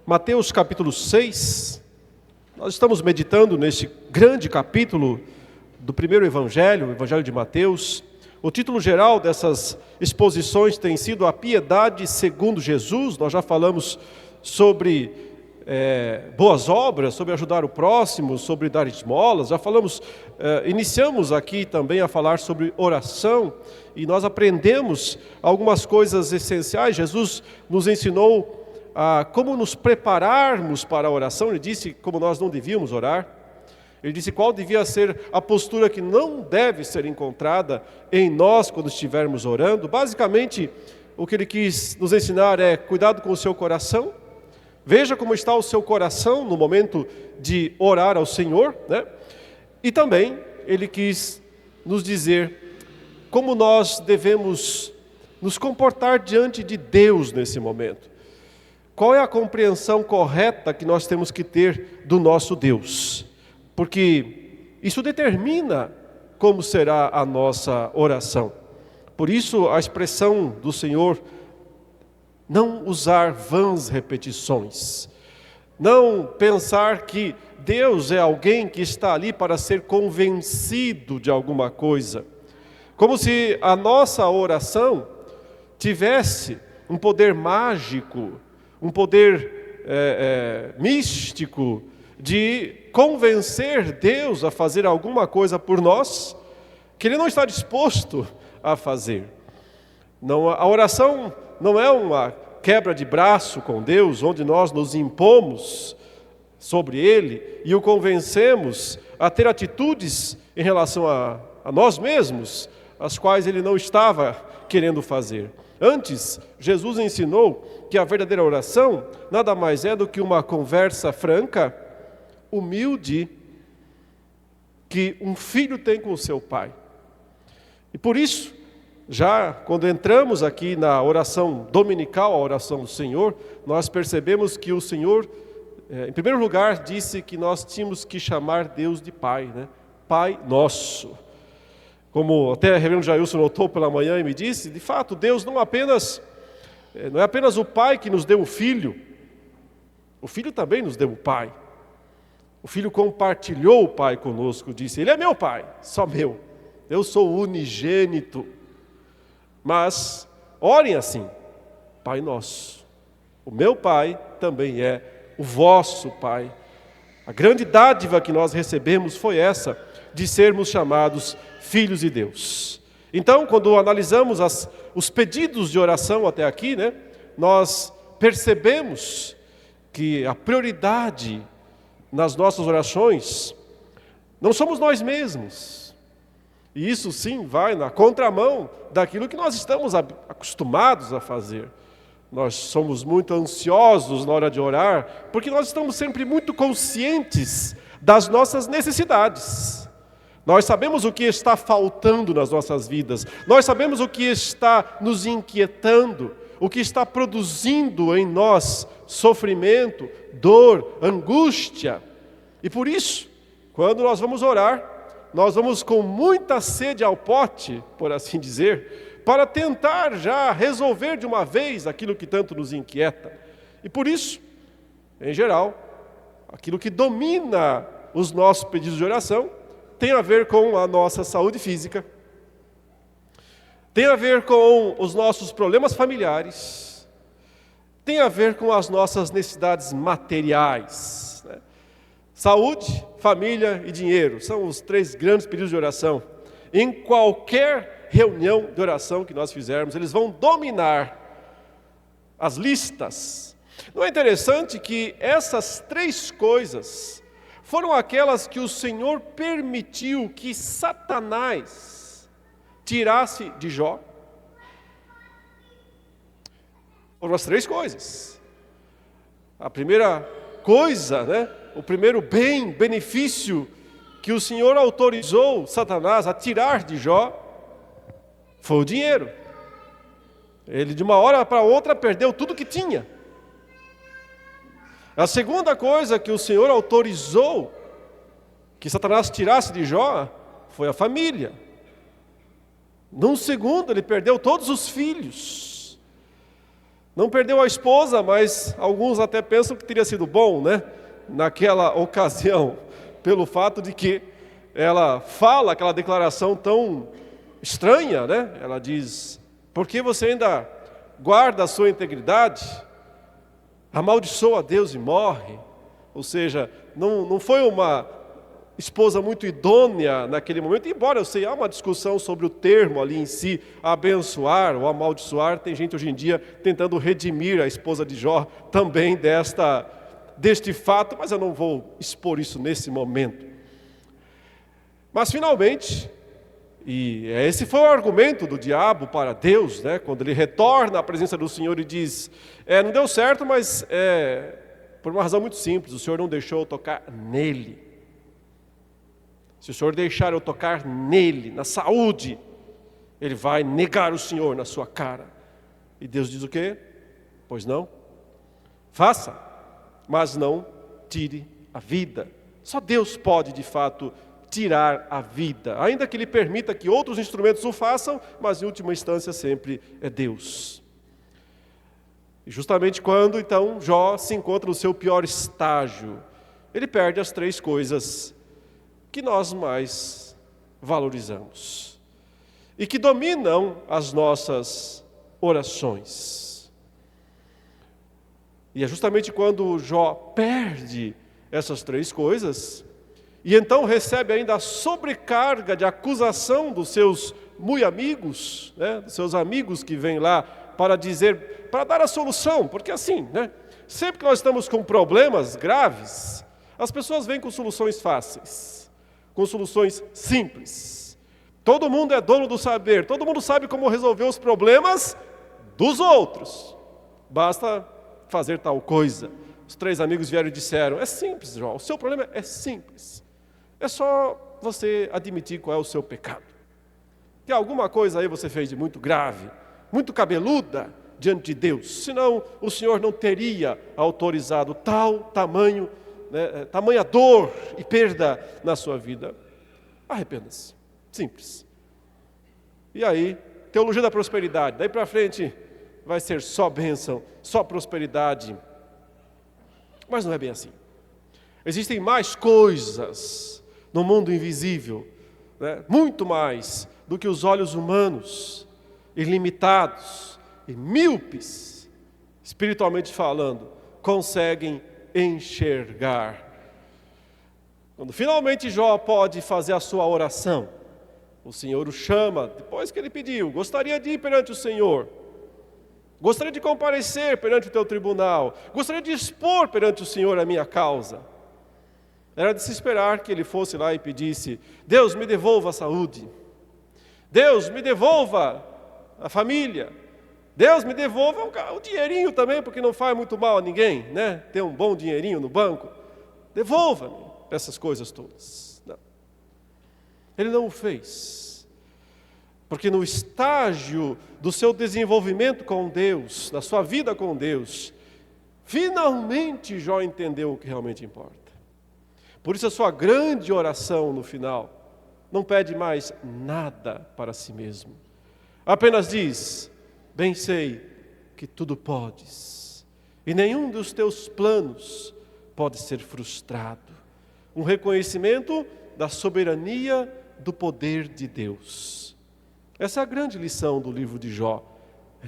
Mateus capítulo 6, nós estamos meditando neste grande capítulo do primeiro evangelho, o evangelho de Mateus. O título geral dessas exposições tem sido A Piedade segundo Jesus. Nós já falamos sobre boas obras, sobre ajudar o próximo, sobre dar esmolas. Já falamos, iniciamos aqui também a falar sobre oração e nós aprendemos algumas coisas essenciais. Jesus nos ensinou como nos prepararmos para a oração. Ele disse como nós não devíamos orar. Ele disse qual devia ser a postura que não deve ser encontrada em nós quando estivermos orando. Basicamente, o que ele quis nos ensinar é cuidado com o seu coração. Veja como está o seu coração no momento de orar ao Senhor, né? E também ele quis nos dizer como nós devemos nos comportar diante de Deus nesse momento. Qual é a compreensão correta que nós temos que ter do nosso Deus? Porque isso determina como será a nossa oração. Por isso a expressão do Senhor, não usar vãs repetições. Não pensar que Deus é alguém que está ali para ser convencido de alguma coisa. Como se a nossa oração tivesse um poder mágico, um poder místico de convencer Deus a fazer alguma coisa por nós que Ele não está disposto a fazer. Não, a oração não é uma quebra de braço com Deus, onde nós nos impomos sobre Ele e o convencemos a ter atitudes em relação a nós mesmos, as quais Ele não estava querendo fazer. Antes, Jesus ensinou que a verdadeira oração nada mais é do que uma conversa franca, humilde, que um filho tem com o seu pai. E por isso, já quando entramos aqui na oração dominical, a oração do Senhor, nós percebemos que o Senhor, em primeiro lugar, disse que nós tínhamos que chamar Deus de Pai, né? Pai nosso. Como até o reverendo Jailson notou pela manhã e me disse, de fato, Deus não é apenas o Pai que nos deu o Filho também nos deu o Pai. O Filho compartilhou o Pai conosco, disse, Ele é meu Pai, só meu. Eu sou unigênito. Mas, orem assim, Pai nosso. O meu Pai também é o vosso Pai. A grande dádiva que nós recebemos foi essa, de sermos chamados filhos de Deus. Então, quando analisamos os pedidos de oração até aqui, né, nós percebemos que a prioridade nas nossas orações não somos nós mesmos. E isso sim vai na contramão daquilo que nós estamos acostumados a fazer. Nós somos muito ansiosos na hora de orar, porque nós estamos sempre muito conscientes das nossas necessidades. Nós sabemos o que está faltando nas nossas vidas. Nós sabemos o que está nos inquietando, o que está produzindo em nós sofrimento, dor, angústia. E por isso, quando nós vamos orar, nós vamos com muita sede ao pote, por assim dizer, para tentar já resolver de uma vez aquilo que tanto nos inquieta. E por isso, em geral, aquilo que domina os nossos pedidos de oração tem a ver com a nossa saúde física, tem a ver com os nossos problemas familiares, tem a ver com as nossas necessidades materiais, né? Saúde, família e dinheiro são os 3 grandes pedidos de oração. Em qualquer reunião de oração que nós fizermos, eles vão dominar as listas. Não é interessante que essas 3 coisas foram aquelas que o Senhor permitiu que Satanás tirasse de Jó? Foram as 3 coisas. A primeira coisa, né? O primeiro benefício que o Senhor autorizou Satanás a tirar de Jó foi o dinheiro. Ele de uma hora para outra perdeu tudo que tinha. A segunda coisa que o Senhor autorizou que Satanás tirasse de Jó foi a família. Num segundo ele perdeu todos os filhos. Não perdeu a esposa, mas alguns até pensam que teria sido bom, né? Naquela ocasião, pelo fato de que ela fala aquela declaração tão estranha, né? Ela diz: por que você ainda guarda a sua integridade? Amaldiçoa a Deus e morre. Ou seja, não foi uma esposa muito idônea naquele momento, embora eu sei, há uma discussão sobre o termo ali em si, abençoar ou amaldiçoar. Tem gente hoje em dia tentando redimir a esposa de Jó também deste fato, mas eu não vou expor isso nesse momento. Mas finalmente, e esse foi o argumento do diabo para Deus, né? Quando ele retorna à presença do Senhor e diz: não deu certo, mas por uma razão muito simples, o Senhor não deixou eu tocar nele. Se o Senhor deixar eu tocar nele, na saúde, ele vai negar o Senhor na sua cara. E Deus diz o quê? Pois não, faça, mas não tire a vida. Só Deus pode de fato tirar a vida, ainda que Ele permita que outros instrumentos o façam, mas em última instância sempre é Deus. E justamente quando então Jó se encontra no seu pior estágio, ele perde as 3 coisas que nós mais valorizamos e que dominam as nossas orações. E é justamente quando Jó perde essas 3 coisas, e então recebe ainda a sobrecarga de acusação dos seus muito amigos, né, dos seus amigos que vêm lá para dar a solução, porque assim, né, sempre que nós estamos com problemas graves, as pessoas vêm com soluções fáceis, com soluções simples. Todo mundo é dono do saber, todo mundo sabe como resolver os problemas dos outros. Basta fazer tal coisa. Os 3 amigos vieram e disseram: é simples, Jó, o seu problema é simples. É só você admitir qual é o seu pecado. Que alguma coisa aí você fez de muito grave, muito cabeluda diante de Deus. Senão o Senhor não teria autorizado tamanha dor e perda na sua vida. Arrependa-se. Simples. E aí, teologia da prosperidade. Daí para frente vai ser só bênção, só prosperidade. Mas não é bem assim. Existem mais coisas no mundo invisível, né? Muito mais do que os olhos humanos, ilimitados e míopes, espiritualmente falando, conseguem enxergar. Quando finalmente Jó pode fazer a sua oração, o Senhor o chama, depois que ele pediu: gostaria de ir perante o Senhor, gostaria de comparecer perante o teu tribunal, gostaria de expor perante o Senhor a minha causa. Era de se esperar que ele fosse lá e pedisse: Deus, me devolva a saúde, Deus, me devolva a família, Deus, me devolva o dinheirinho também, porque não faz muito mal a ninguém, né? Ter um bom dinheirinho no banco. Devolva-me essas coisas todas. Não. Ele não o fez, porque no estágio do seu desenvolvimento com Deus, na sua vida com Deus, finalmente Jó entendeu o que realmente importa. Por isso a sua grande oração no final não pede mais nada para si mesmo. Apenas diz: bem sei que tudo podes, e nenhum dos teus planos pode ser frustrado. Um reconhecimento da soberania do poder de Deus. Essa é a grande lição do livro de Jó.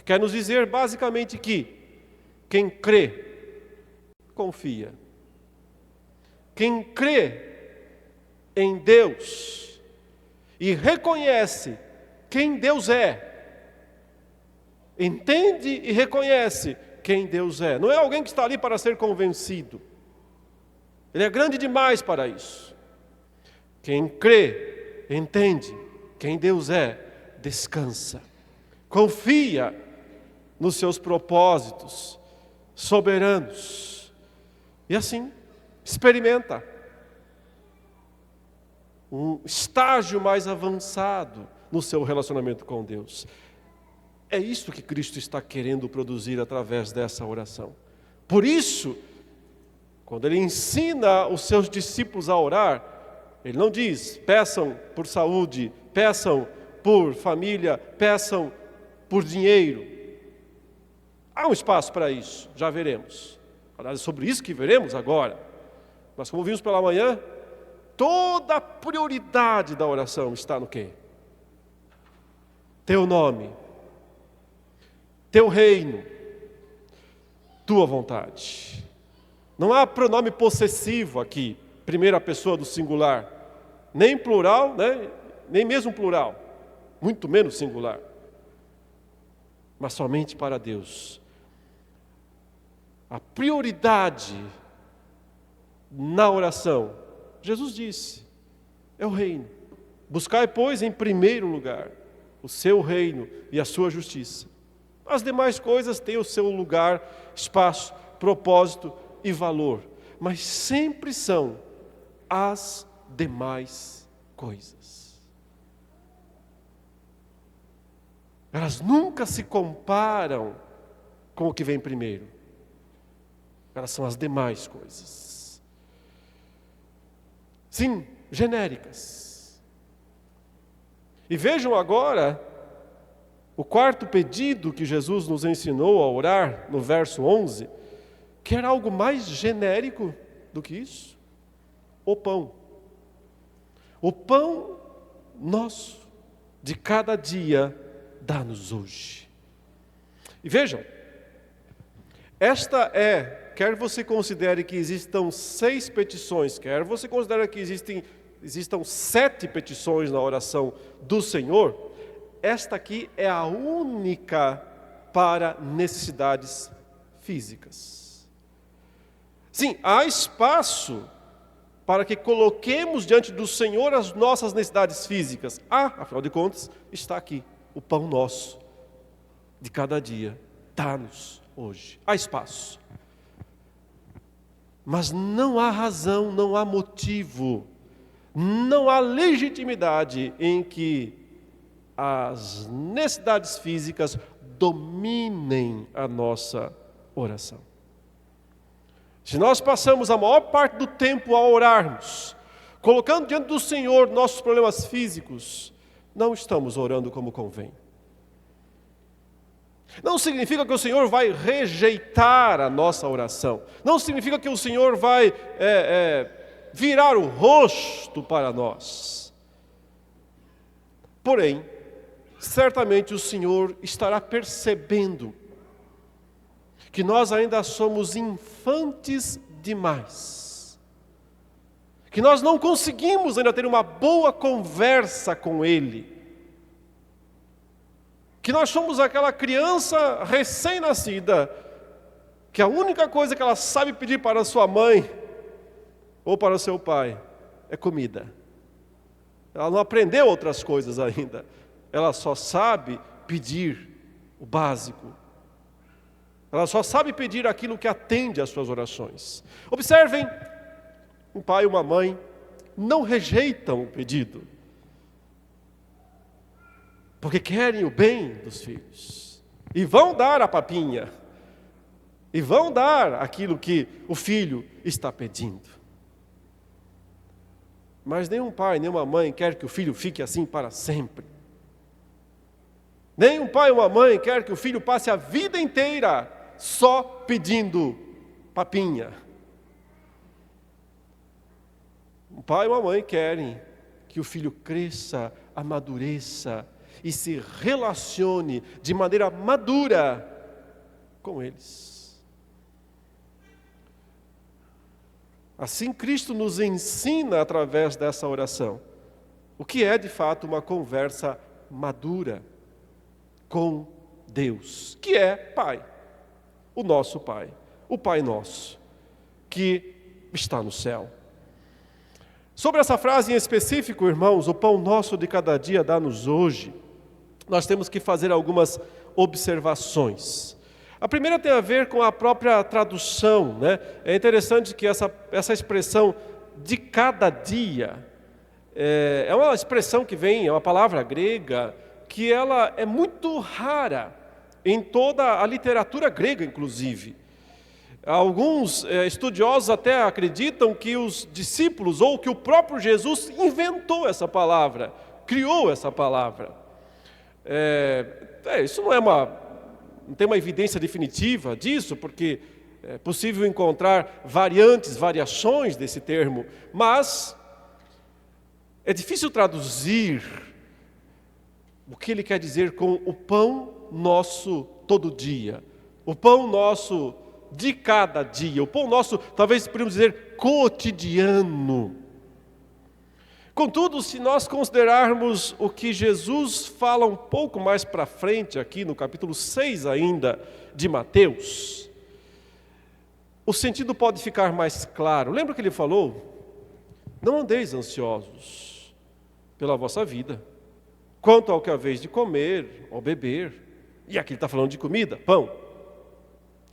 Quer nos dizer basicamente que quem crê, confia. Quem crê em Deus e reconhece quem Deus é, entende e reconhece quem Deus é. Não é alguém que está ali para ser convencido. Ele é grande demais para isso. Quem crê, entende quem Deus é, descansa. Confia nos seus propósitos soberanos. E assim, experimenta um estágio mais avançado no seu relacionamento com Deus. É isso que Cristo está querendo produzir através dessa oração. Por isso, quando Ele ensina os seus discípulos a orar, Ele não diz: peçam por saúde, peçam por família, peçam por dinheiro. Há um espaço para isso, já veremos. Aliás, é sobre isso que veremos agora. Mas como vimos pela manhã, toda a prioridade da oração está no quê? Teu nome, teu reino, tua vontade. Não há pronome possessivo aqui, primeira pessoa do singular, nem plural, né? Nem mesmo plural, muito menos singular. Mas somente para Deus. A prioridade na oração, Jesus disse, é o reino. Buscai, pois, em primeiro lugar o seu reino e a sua justiça. As demais coisas têm o seu lugar, espaço, propósito e valor, mas sempre são as demais coisas. Elas nunca se comparam com o que vem primeiro. Elas são as demais coisas. Sim, genéricas. E vejam agora o quarto pedido que Jesus nos ensinou a orar, no verso 11, que era algo mais genérico do que isso. O pão. O pão nosso de cada dia dá-nos hoje. E vejam, esta quer você considere que existam 6 petições, quer você considere que existam 7 petições na oração do Senhor, esta aqui é a única para necessidades físicas. Sim, há espaço para que coloquemos diante do Senhor as nossas necessidades físicas. Afinal de contas, está aqui o pão nosso de cada dia. Dá-nos hoje. Há espaço. Mas não há razão, não há motivo, não há legitimidade em que as necessidades físicas dominem a nossa oração. Se nós passamos a maior parte do tempo a orarmos, colocando diante do Senhor nossos problemas físicos, não estamos orando como convém. Não significa que o Senhor vai rejeitar a nossa oração. Não significa que o Senhor vai virar o rosto para nós. Porém, certamente o Senhor estará percebendo que nós ainda somos infantes demais. Que nós não conseguimos ainda ter uma boa conversa com Ele. Que nós somos aquela criança recém-nascida, que a única coisa que ela sabe pedir para a sua mãe ou para o seu pai é comida. Ela não aprendeu outras coisas ainda. Ela só sabe pedir o básico. Ela só sabe pedir aquilo que atende às suas orações. Observem, um pai e uma mãe não rejeitam o pedido, porque querem o bem dos filhos. E vão dar a papinha. E vão dar aquilo que o filho está pedindo. Mas nenhum pai, nenhuma mãe quer que o filho fique assim para sempre. Nenhum pai ou uma mãe quer que o filho passe a vida inteira só pedindo papinha. Um pai ou uma mãe querem que o filho cresça, amadureça e se relacione de maneira madura com eles. Assim Cristo nos ensina através dessa oração o que é de fato uma conversa madura com Deus, que é Pai, o nosso Pai, o Pai nosso, que está no céu. Sobre essa frase em específico, irmãos, o pão nosso de cada dia dá-nos hoje, nós temos que fazer algumas observações. A primeira tem a ver com a própria tradução, né? É interessante que essa expressão de cada dia é uma expressão que vem, é uma palavra grega, que ela é muito rara em toda a literatura grega, inclusive. Alguns estudiosos até acreditam que os discípulos, ou que o próprio Jesus inventou essa palavra, criou essa palavra. Isso não é não tem uma evidência definitiva disso, porque é possível encontrar variações desse termo, mas é difícil traduzir o que ele quer dizer com o pão nosso todo dia, o pão nosso de cada dia, o pão nosso, talvez podemos dizer, cotidiano. Contudo, se nós considerarmos o que Jesus fala um pouco mais para frente, aqui no capítulo 6 ainda, de Mateus, o sentido pode ficar mais claro. Lembra que ele falou? Não andeis ansiosos pela vossa vida, quanto ao que haveis de comer ou beber. E aqui ele está falando de comida, pão.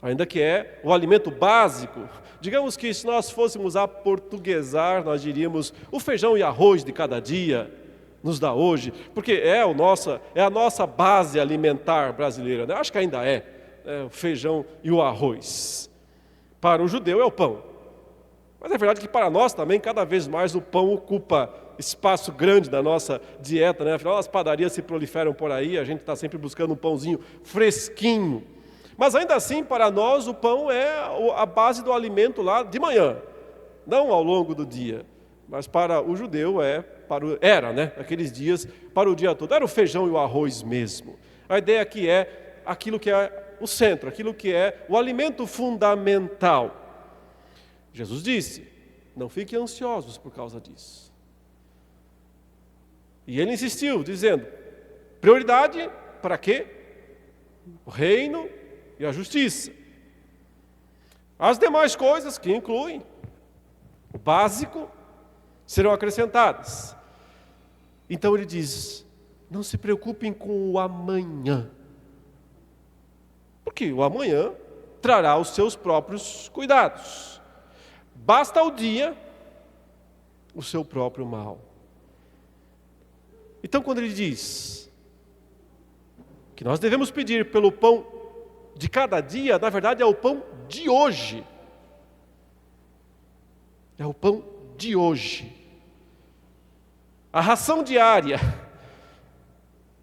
Ainda que é o alimento básico. Digamos que se nós fôssemos aportuguesar, nós diríamos o feijão e arroz de cada dia nos dá hoje, porque é a nossa base alimentar brasileira, né? Acho que ainda é o feijão e o arroz. Para o judeu é o pão. Mas é verdade que para nós também, cada vez mais o pão ocupa espaço grande da nossa dieta, né? Afinal, as padarias se proliferam por aí, a gente está sempre buscando um pãozinho fresquinho. Mas ainda assim, para nós, o pão é a base do alimento lá de manhã, não ao longo do dia. Mas para o judeu era, né? Aqueles dias, para o dia todo. Era o feijão e o arroz mesmo. A ideia aqui é aquilo que é o centro, aquilo que é o alimento fundamental. Jesus disse, não fiquem ansiosos por causa disso. E ele insistiu, dizendo, prioridade para quê? O reino e a justiça. As demais coisas, que incluem o básico, serão acrescentadas. Então ele diz, não se preocupem com o amanhã, porque o amanhã trará os seus próprios cuidados. Basta ao dia o seu próprio mal. Então quando ele diz que nós devemos pedir pelo pão de cada dia, na verdade é o pão de hoje. É o pão de hoje. A ração diária.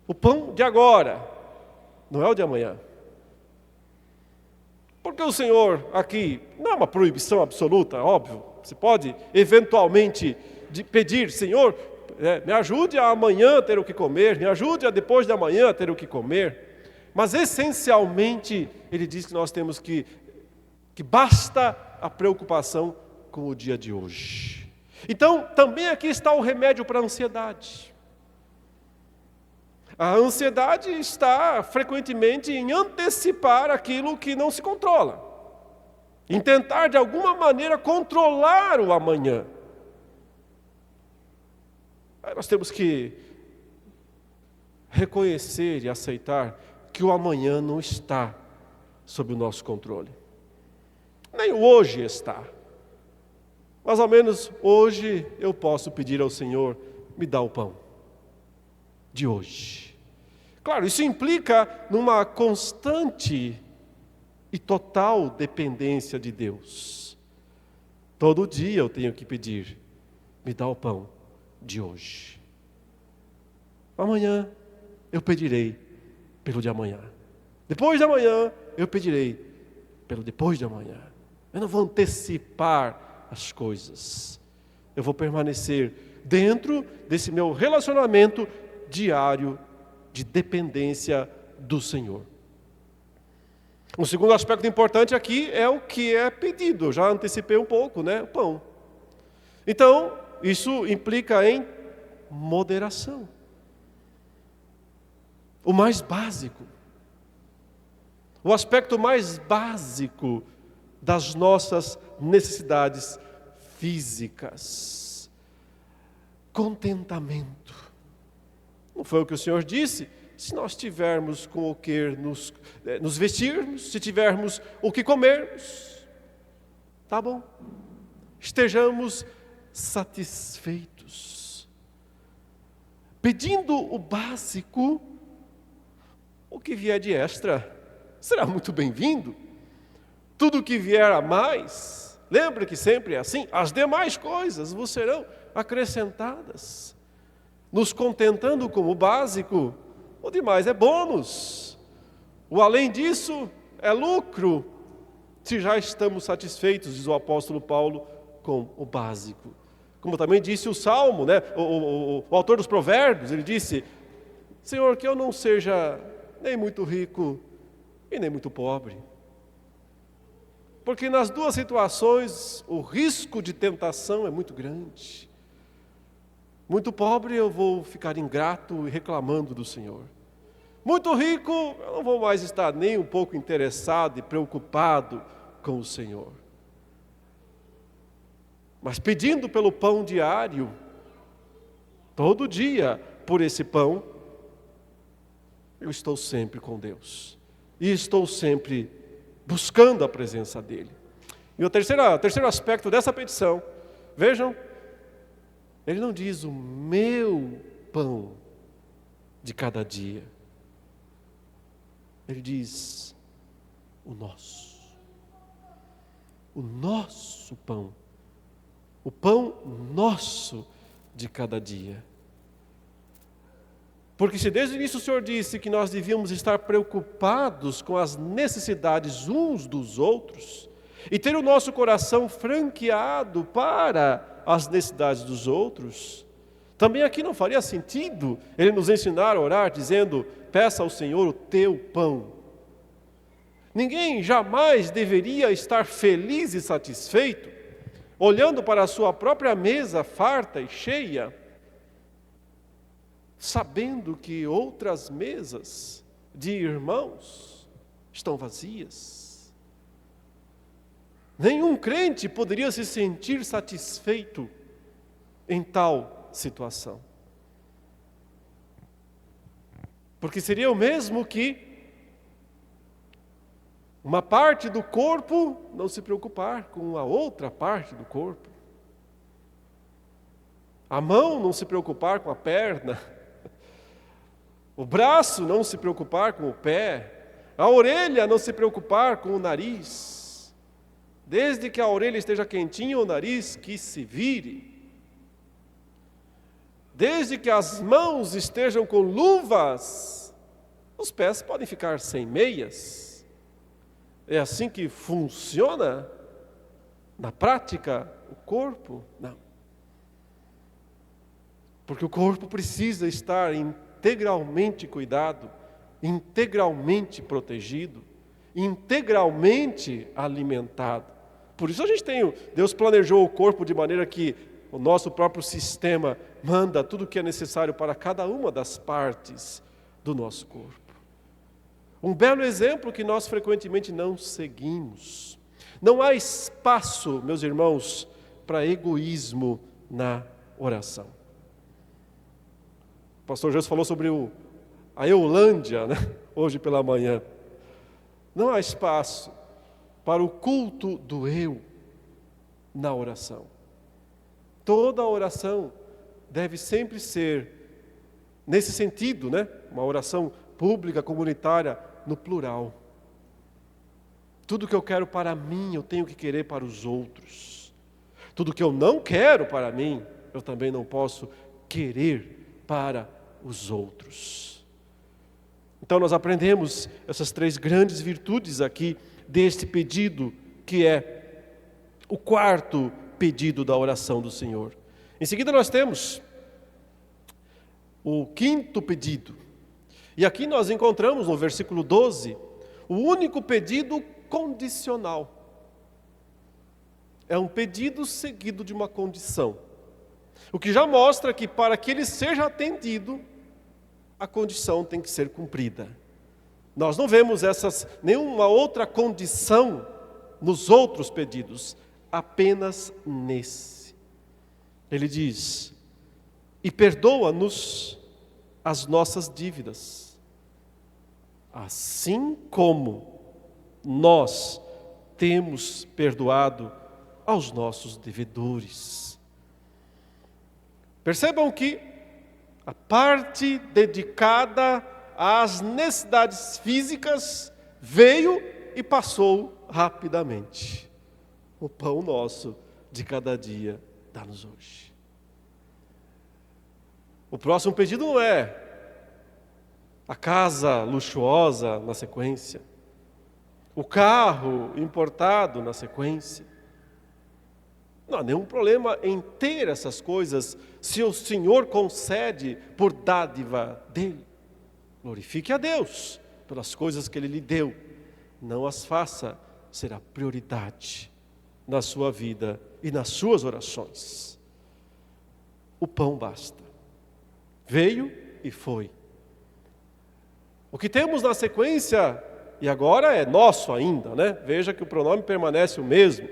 O pão de agora. Não é o de amanhã. Porque o Senhor aqui, não é uma proibição absoluta, óbvio. Você pode eventualmente pedir, Senhor, me ajude a amanhã ter o que comer, me ajude a depois de amanhã ter o que comer. Mas essencialmente, ele diz que nós temos que basta a preocupação com o dia de hoje. Então, também aqui está o remédio para a ansiedade. A ansiedade está frequentemente em antecipar aquilo que não se controla. Em tentar de alguma maneira controlar o amanhã. Aí nós temos que reconhecer e aceitar que o amanhã não está sob o nosso controle. Nem o hoje está. Mas ao menos hoje eu posso pedir ao Senhor, me dá o pão de hoje. Claro, isso implica numa constante e total dependência de Deus. Todo dia eu tenho que pedir, me dá o pão de hoje. Amanhã eu pedirei pelo de amanhã. Depois de amanhã, eu pedirei pelo depois de amanhã. Eu não vou antecipar as coisas. Eu vou permanecer dentro desse meu relacionamento diário de dependência do Senhor. Um segundo aspecto importante aqui é o que é pedido. Eu já antecipei um pouco, né? O pão. Então, isso implica em moderação. O mais básico, o aspecto mais básico das nossas necessidades físicas. Contentamento. Não foi o que o Senhor disse? Se nós tivermos com o que nos vestirmos, se tivermos o que comermos, tá bom. Estejamos satisfeitos. Pedindo o básico, o que vier de extra será muito bem-vindo. Tudo que vier a mais, lembra que sempre é assim, as demais coisas vos serão acrescentadas. Nos contentando com o básico, o demais é bônus. O além disso é lucro, se já estamos satisfeitos, diz o apóstolo Paulo, com o básico. Como também disse o Salmo, né? O autor dos Provérbios, ele disse: Senhor, que eu não seja nem muito rico e nem muito pobre. Porque nas duas situações o risco de tentação é muito grande. Muito pobre eu vou ficar ingrato e reclamando do Senhor. Muito rico eu não vou mais estar nem um pouco interessado e preocupado com o Senhor. Mas pedindo pelo pão diário, todo dia por esse pão, eu estou sempre com Deus. E estou sempre buscando a presença dEle. E o terceiro aspecto dessa petição, vejam, ele não diz o meu pão de cada dia. Ele diz o nosso. O nosso pão. O pão nosso de cada dia. Porque se desde o início o Senhor disse que nós devíamos estar preocupados com as necessidades uns dos outros, e ter o nosso coração franqueado para as necessidades dos outros, também aqui não faria sentido Ele nos ensinar a orar dizendo: peça ao Senhor o teu pão. Ninguém jamais deveria estar feliz e satisfeito, olhando para a sua própria mesa farta e cheia, sabendo que outras mesas de irmãos estão vazias. Nenhum crente poderia se sentir satisfeito em tal situação. Porque seria o mesmo que uma parte do corpo não se preocupar com a outra parte do corpo. A mão não se preocupar com a perna. O braço não se preocupar com o pé. A orelha não se preocupar com o nariz. Desde que a orelha esteja quentinha, o nariz que se vire. Desde que as mãos estejam com luvas, os pés podem ficar sem meias. É assim que funciona na prática o corpo? Não. Porque o corpo precisa estar integralmente cuidado, integralmente protegido, integralmente alimentado. Por isso Deus planejou o corpo de maneira que o nosso próprio sistema manda tudo o que é necessário para cada uma das partes do nosso corpo. Um belo exemplo que nós frequentemente não seguimos. Não há espaço, meus irmãos, para egoísmo na oração. O pastor Jesus falou sobre a Eulândia, né? Hoje pela manhã. Não há espaço para o culto do eu na oração. Toda oração deve sempre ser nesse sentido, né? Uma oração pública, comunitária, no plural. Tudo que eu quero para mim, eu tenho que querer para os outros. Tudo que eu não quero para mim, eu também não posso querer para os outros. Então nós aprendemos essas três grandes virtudes aqui deste pedido, que é o quarto pedido da oração do Senhor. Em seguida nós temos o quinto pedido. E aqui nós encontramos no versículo 12, o único pedido condicional. É um pedido seguido de uma condição. O que já mostra que para que ele seja atendido, a condição tem que ser cumprida. Nós não vemos nenhuma outra condição nos outros pedidos, apenas nesse. Ele diz: e perdoa-nos as nossas dívidas, assim como nós temos perdoado aos nossos devedores. Percebam que a parte dedicada às necessidades físicas veio e passou rapidamente. O pão nosso de cada dia dá-nos hoje. O próximo pedido não é: a casa luxuosa na sequência, o carro importado na sequência. Não há nenhum problema em ter essas coisas, se o Senhor concede por dádiva dEle. Glorifique a Deus pelas coisas que Ele lhe deu. Não as faça ser a prioridade na sua vida e nas suas orações. O pão basta. Veio e foi. O que temos na sequência, e agora é nosso ainda, né? Veja que o pronome permanece o mesmo.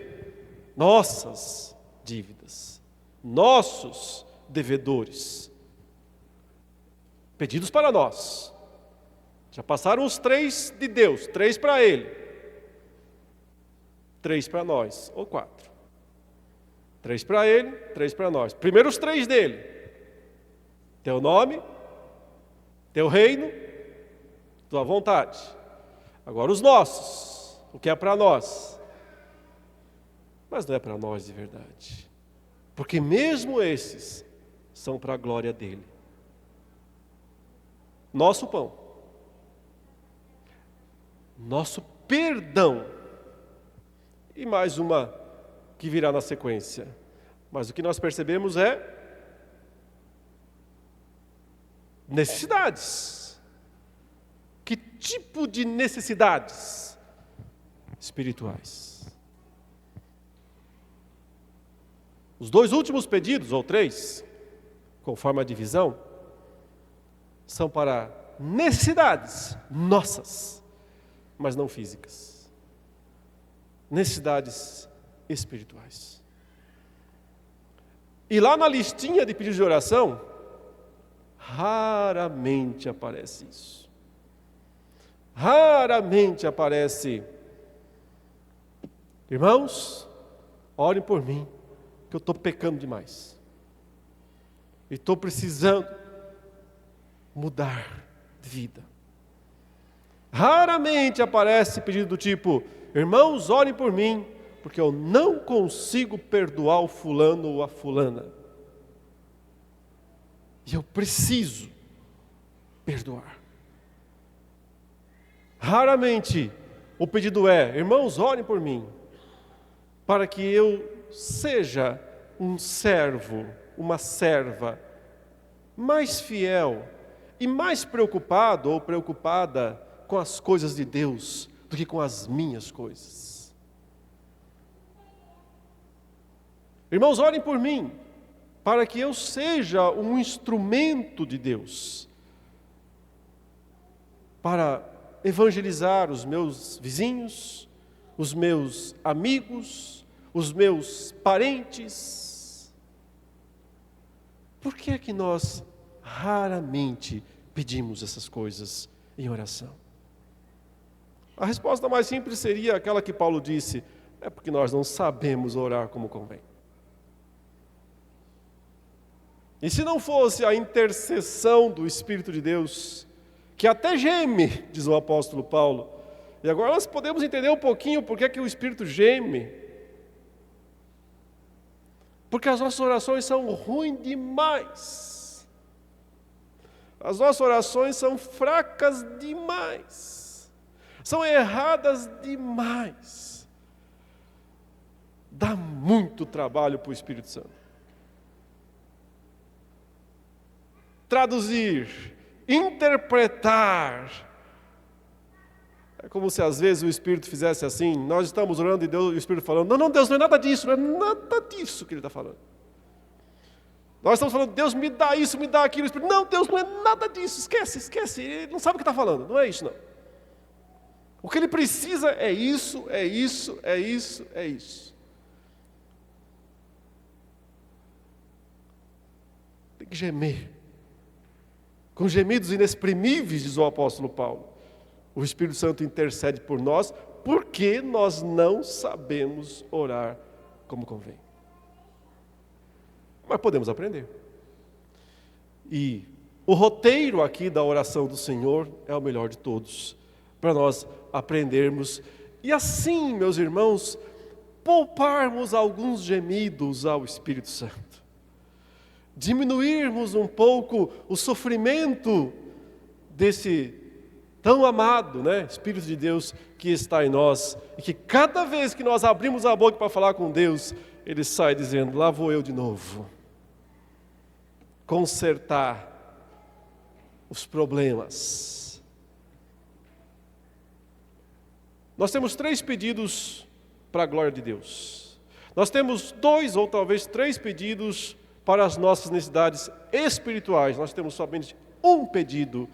Nossas dívidas, nossos devedores, pedidos para nós. Já passaram os 3 de Deus, 3 para Ele, 3 para nós, ou 4. 3 para Ele, 3 para nós. Primeiro os 3 dele: teu nome, teu reino, tua vontade. Agora os nossos, o que é para nós. Mas não é para nós de verdade, porque mesmo esses são para a glória dele. Nosso pão, nosso perdão, e mais uma que virá na sequência. Mas o que nós percebemos é necessidades. Que tipo de necessidades? Espirituais. Os 2 últimos pedidos, ou 3, conforme a divisão, são para necessidades nossas, mas não físicas. Necessidades espirituais. E lá na listinha de pedidos de oração, raramente aparece isso. Raramente aparece: irmãos, orem por mim, que eu estou pecando demais. E estou precisando mudar de vida. Raramente aparece pedido do tipo: irmãos, orem por mim, porque eu não consigo perdoar o fulano ou a fulana. E eu preciso perdoar. Raramente o pedido é: irmãos, orem por mim, para que eu seja um servo, uma serva mais fiel e mais preocupado ou preocupada com as coisas de Deus do que com as minhas coisas. Irmãos, orem por mim, para que eu seja um instrumento de Deus para evangelizar os meus vizinhos, os meus amigos, os meus parentes. Por que é que nós raramente pedimos essas coisas em oração? A resposta mais simples seria aquela que Paulo disse: é porque nós não sabemos orar como convém. E se não fosse a intercessão do Espírito de Deus, que até geme, diz o apóstolo Paulo, e agora nós podemos entender um pouquinho por que o Espírito geme. Porque as nossas orações são ruins demais. As nossas orações são fracas demais. São erradas demais. Dá muito trabalho para o Espírito Santo. Traduzir, interpretar. É como se às vezes o Espírito fizesse assim: nós estamos orando e Deus, o Espírito falando: não, Deus, não é nada disso, não é nada disso que Ele está falando. Nós estamos falando: Deus, me dá isso, me dá aquilo. O Espírito: não, Deus, não é nada disso, esquece, Ele não sabe o que está falando, não é isso não. O que Ele precisa é isso, é isso, é isso, é isso. Tem que gemer, com gemidos inexprimíveis, diz o apóstolo Paulo. O Espírito Santo intercede por nós, porque nós não sabemos orar como convém. Mas podemos aprender. E o roteiro aqui da oração do Senhor é o melhor de todos, para nós aprendermos e assim, meus irmãos, pouparmos alguns gemidos ao Espírito Santo. Diminuirmos um pouco o sofrimento desse tão amado, Espírito de Deus que está em nós, e que cada vez que nós abrimos a boca para falar com Deus, Ele sai dizendo: lá vou eu de novo, consertar os problemas. Nós temos 3 pedidos para a glória de Deus. Nós temos 2 ou talvez 3 pedidos para as nossas necessidades espirituais. Nós temos somente um pedido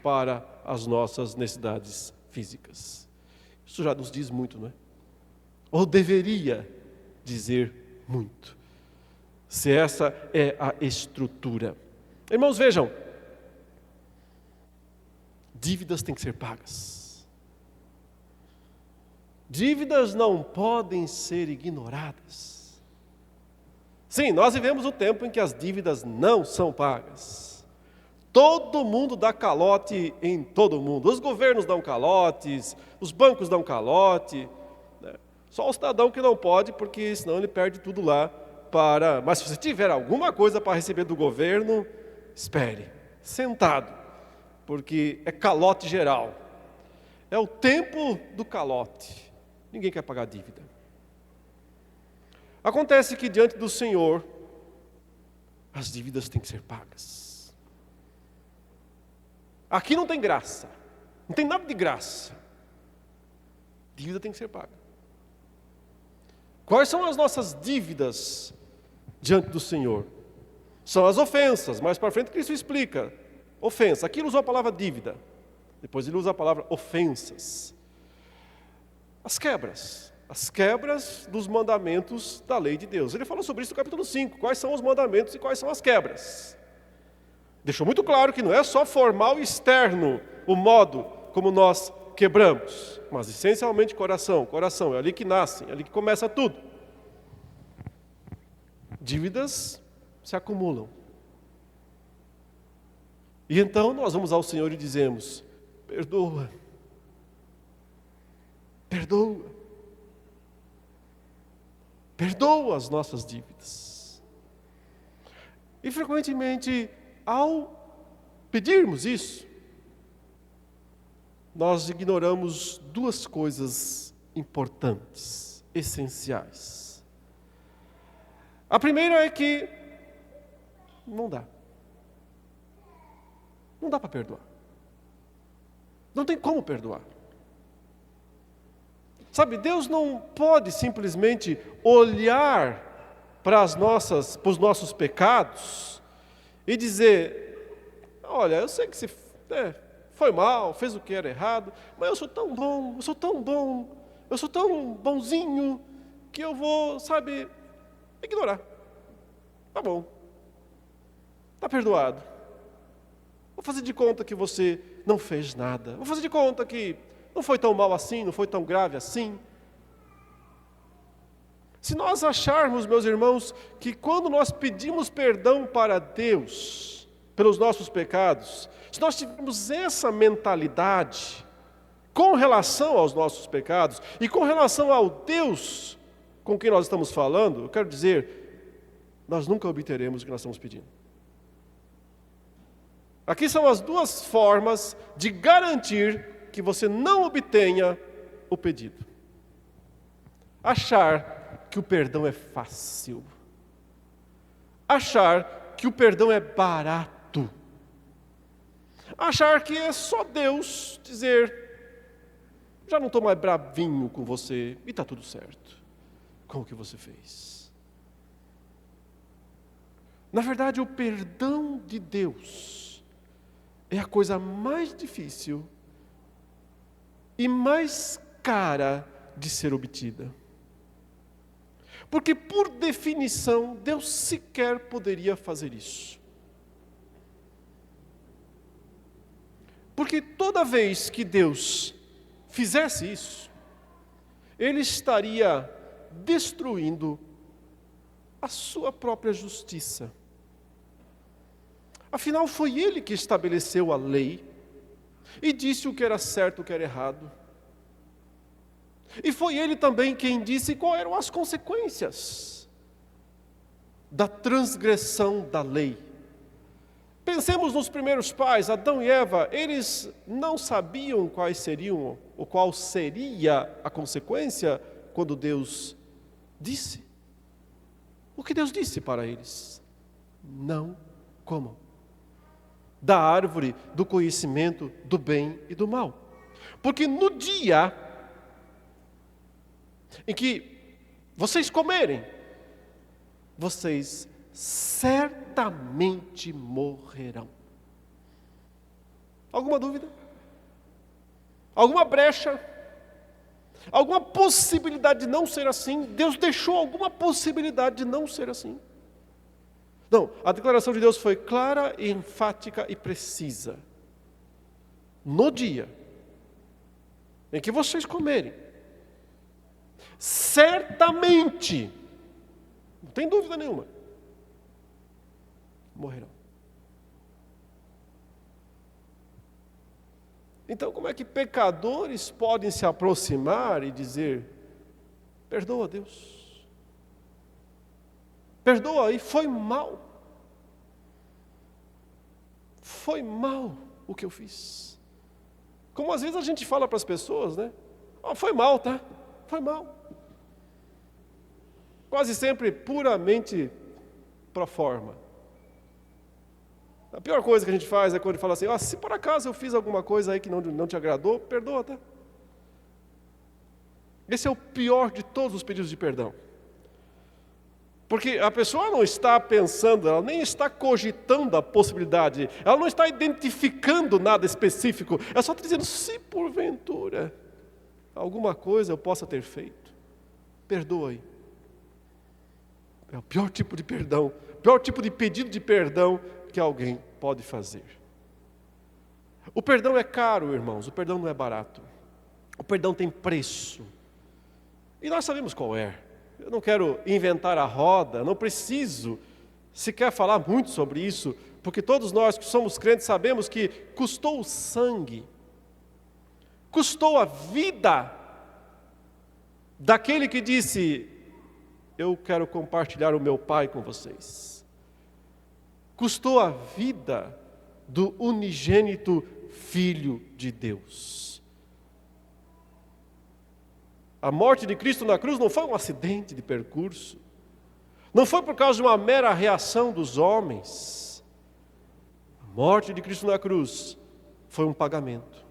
para as nossas necessidades físicas. Isso já nos diz muito, não é? Ou deveria dizer muito, se essa é a estrutura. Irmãos, vejam, dívidas têm que ser pagas. Dívidas não podem ser ignoradas. Sim, nós vivemos o tempo em que as dívidas não são pagas. Todo mundo dá calote em todo mundo. Os governos dão calotes, os bancos dão calote. Só o cidadão que não pode, porque senão ele perde tudo lá. Mas se você tiver alguma coisa para receber do governo, espere, sentado, porque é calote geral. É o tempo do calote. Ninguém quer pagar dívida. Acontece que diante do Senhor, as dívidas têm que ser pagas. Aqui não tem graça, não tem nada de graça. Dívida tem que ser paga. Quais são as nossas dívidas diante do Senhor? São as ofensas. Mais para frente Cristo explica. Ofensa. Aqui ele usou a palavra dívida. Depois ele usa a palavra ofensas. As quebras. As quebras dos mandamentos da lei de Deus. Ele falou sobre isso no capítulo 5. Quais são os mandamentos e quais são as quebras. Deixou muito claro que não é só formal e externo o modo como nós quebramos, mas essencialmente coração. Coração é ali que nasce, é ali que começa tudo. Dívidas se acumulam. E então nós vamos ao Senhor e dizemos: perdoa. Perdoa. Perdoa as nossas dívidas. E frequentemente, ao pedirmos isso, nós ignoramos 2 coisas importantes, essenciais. A primeira é que não dá. Não dá para perdoar. Não tem como perdoar. Sabe, Deus não pode simplesmente olhar para os nossos pecados e dizer: olha, eu sei que você foi mal, fez o que era errado, mas eu sou tão bom, eu sou tão bonzinho, que eu vou, ignorar. Tá bom. Tá perdoado. Vou fazer de conta que você não fez nada. Vou fazer de conta que não foi tão mal assim, não foi tão grave assim. Se nós acharmos, meus irmãos, que quando nós pedimos perdão para Deus pelos nossos pecados, se nós tivermos essa mentalidade com relação aos nossos pecados e com relação ao Deus com quem nós estamos falando, eu quero dizer, nós nunca obteremos o que nós estamos pedindo. Aqui são as 2 formas de garantir que você não obtenha o pedido. Achar que o perdão é fácil. Achar que o perdão é barato. Achar que é só Deus dizer: já não estou mais bravinho com você e está tudo certo com o que você fez. Na verdade, o perdão de Deus é a coisa mais difícil e mais cara de ser obtida. Porque, por definição, Deus sequer poderia fazer isso. Porque toda vez que Deus fizesse isso, Ele estaria destruindo a sua própria justiça. Afinal, foi Ele que estabeleceu a lei e disse o que era certo e o que era errado. E foi Ele também quem disse quais eram as consequências da transgressão da lei. Pensemos nos primeiros pais, Adão e Eva, eles não sabiam quais seriam, ou qual seria a consequência quando Deus disse. O que Deus disse para eles? Não comam da árvore do conhecimento do bem e do mal. Porque no dia em que vocês comerem, vocês certamente morrerão. Alguma dúvida? Alguma brecha? Alguma possibilidade de não ser assim? Deus deixou alguma possibilidade de não ser assim? Não, a declaração de Deus foi clara, enfática e precisa. No dia em que vocês comerem, certamente, não tem dúvida nenhuma, morrerão. Então, como é que pecadores podem se aproximar e dizer: perdoa, Deus, perdoa aí, foi mal o que eu fiz. Como às vezes a gente fala para as pessoas, né? Oh, foi mal, tá? Foi mal. Quase sempre puramente pro forma. A pior coisa que a gente faz é quando fala assim: oh, se por acaso eu fiz alguma coisa aí que não te agradou, perdoa, tá? Esse é o pior de todos os pedidos de perdão. Porque a pessoa não está pensando, ela nem está cogitando a possibilidade, ela não está identificando nada específico, ela só está dizendo: se porventura alguma coisa eu possa ter feito, perdoa-me. É o pior tipo de perdão, o pior tipo de pedido de perdão que alguém pode fazer. O perdão é caro, irmãos, o perdão não é barato. O perdão tem preço. E nós sabemos qual é. Eu não quero inventar a roda, não preciso sequer falar muito sobre isso, porque todos nós que somos crentes sabemos que custou o sangue, custou a vida daquele que disse: eu quero compartilhar o meu Pai com vocês. Custou a vida do unigênito Filho de Deus. A morte de Cristo na cruz não foi um acidente de percurso. Não foi por causa de uma mera reação dos homens. A morte de Cristo na cruz foi um pagamento.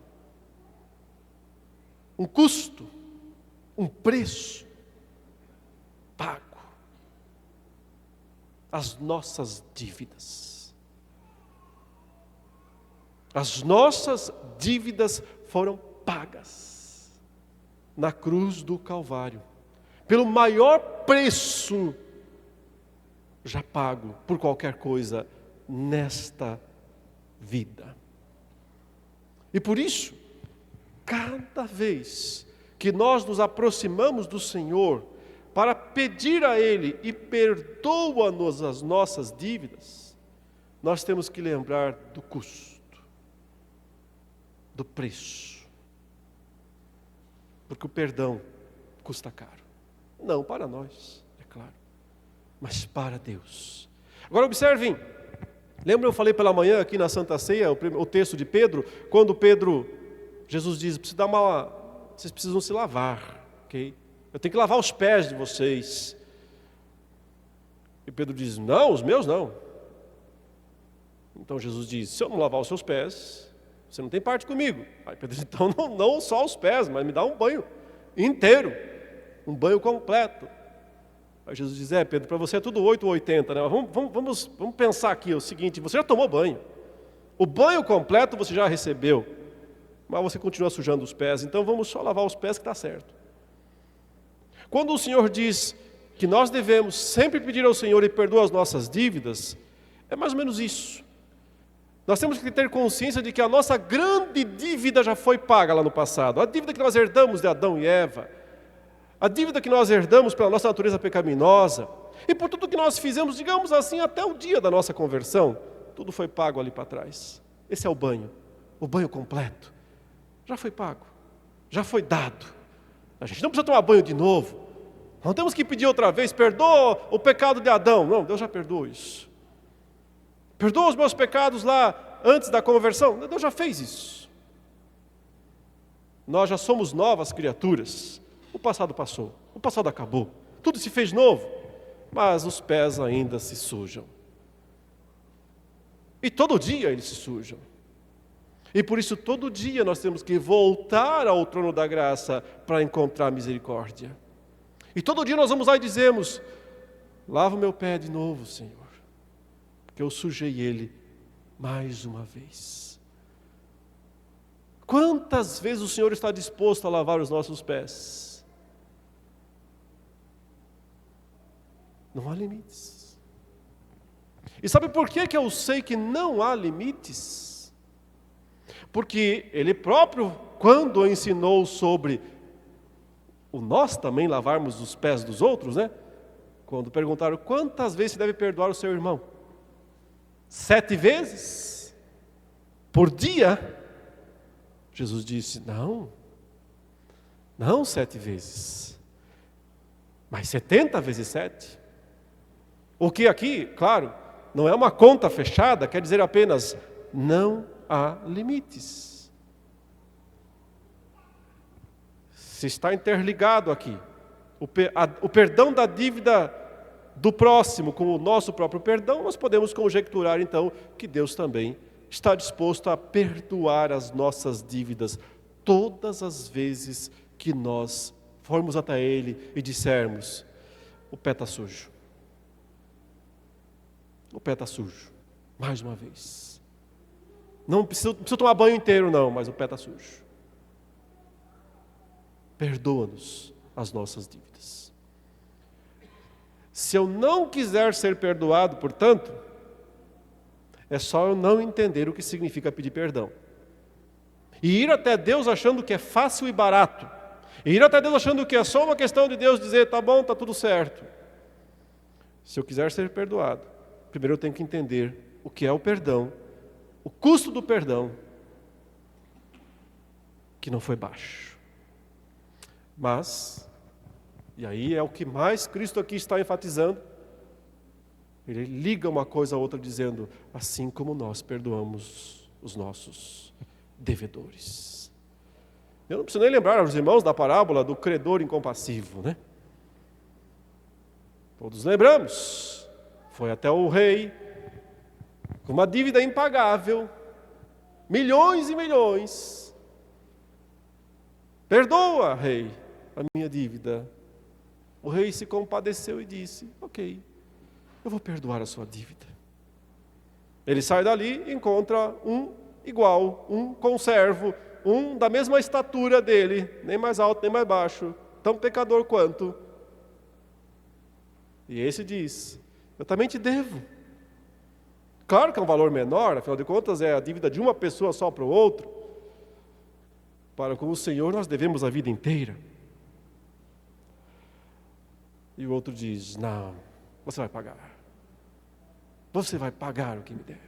Um custo. Um preço pago. As nossas dívidas. As nossas dívidas foram pagas na cruz do Calvário, pelo maior preço já pago por qualquer coisa nesta vida. E por isso, cada vez que nós nos aproximamos do Senhor para pedir a Ele e perdoa-nos as nossas dívidas, nós temos que lembrar do custo, do preço. Porque o perdão custa caro. Não para nós, é claro, mas para Deus. Agora observem, lembra eu falei pela manhã aqui na Santa Ceia, o texto de Pedro, quando Jesus diz: vocês precisam se lavar, ok? Eu tenho que lavar os pés de vocês. E Pedro diz: não, os meus não. Então Jesus diz: se eu não lavar os seus pés, você não tem parte comigo. Aí Pedro diz: então não só os pés, mas me dá um banho inteiro, um banho completo. Aí Jesus diz: Pedro, para você é tudo 8 ou 80, né? Vamos pensar aqui o seguinte: você já tomou banho, o banho completo você já recebeu, mas você continua sujando os pés, então vamos só lavar os pés que está certo. Quando o Senhor diz que nós devemos sempre pedir ao Senhor e perdoar as nossas dívidas, é mais ou menos isso. Nós temos que ter consciência de que a nossa grande dívida já foi paga lá no passado. A dívida que nós herdamos de Adão e Eva. A dívida que nós herdamos pela nossa natureza pecaminosa. E por tudo que nós fizemos, digamos assim, até o dia da nossa conversão. Tudo foi pago ali para trás. Esse é o banho completo. Já foi pago. Já foi dado. A gente não precisa tomar banho de novo. Não temos que pedir outra vez: perdoa o pecado de Adão. Não, Deus já perdoou isso. Perdoa os meus pecados lá antes da conversão. Deus já fez isso. Nós já somos novas criaturas. O passado passou, o passado acabou. Tudo se fez novo, mas os pés ainda se sujam. E todo dia eles se sujam. E por isso todo dia nós temos que voltar ao trono da graça para encontrar misericórdia. E todo dia nós vamos lá e dizemos: lava o meu pé de novo, Senhor, porque eu sujei ele mais uma vez. Quantas vezes o Senhor está disposto a lavar os nossos pés? Não há limites. E sabe por que eu sei que não há limites? Porque Ele próprio, quando ensinou sobre o nós também lavarmos os pés dos outros, né? Quando perguntaram quantas vezes se deve perdoar o seu irmão? 7 vezes? Por dia? Jesus disse: não 7 vezes, mas 70 vezes 7. O que aqui, claro, não é uma conta fechada, quer dizer apenas, não há limites. Se está interligado aqui, o perdão da dívida do próximo com o nosso próprio perdão, nós podemos conjecturar então que Deus também está disposto a perdoar as nossas dívidas todas as vezes que nós formos até Ele e dissermos: o pé está sujo. O pé está sujo. Mais uma vez. Não precisa tomar banho inteiro não, mas o pé está sujo. Perdoa-nos as nossas dívidas. Se eu não quiser ser perdoado, portanto, é só eu não entender o que significa pedir perdão. E ir até Deus achando que é fácil e barato. E ir até Deus achando que é só uma questão de Deus dizer: tá bom, tá tudo certo. Se eu quiser ser perdoado, primeiro eu tenho que entender o que é o perdão, o custo do perdão, que não foi baixo. Mas, e aí é o que mais Cristo aqui está enfatizando, Ele liga uma coisa a outra dizendo: assim como nós perdoamos os nossos devedores. Eu não preciso nem lembrar aos irmãos da parábola do credor incompassivo, né? Todos lembramos. Foi até o rei, com uma dívida impagável, milhões e milhões. Perdoa, rei, a minha dívida. O rei se compadeceu e disse: ok, eu vou perdoar a sua dívida. Ele sai dali e encontra um igual, um conservo, um da mesma estatura dele, nem mais alto nem mais baixo, tão pecador quanto. E esse diz: eu também te devo. Claro que é um valor menor, afinal de contas é a dívida de uma pessoa só para o outro. Para com o Senhor nós devemos a vida inteira. E o outro diz: não, você vai pagar. Você vai pagar o que me deve.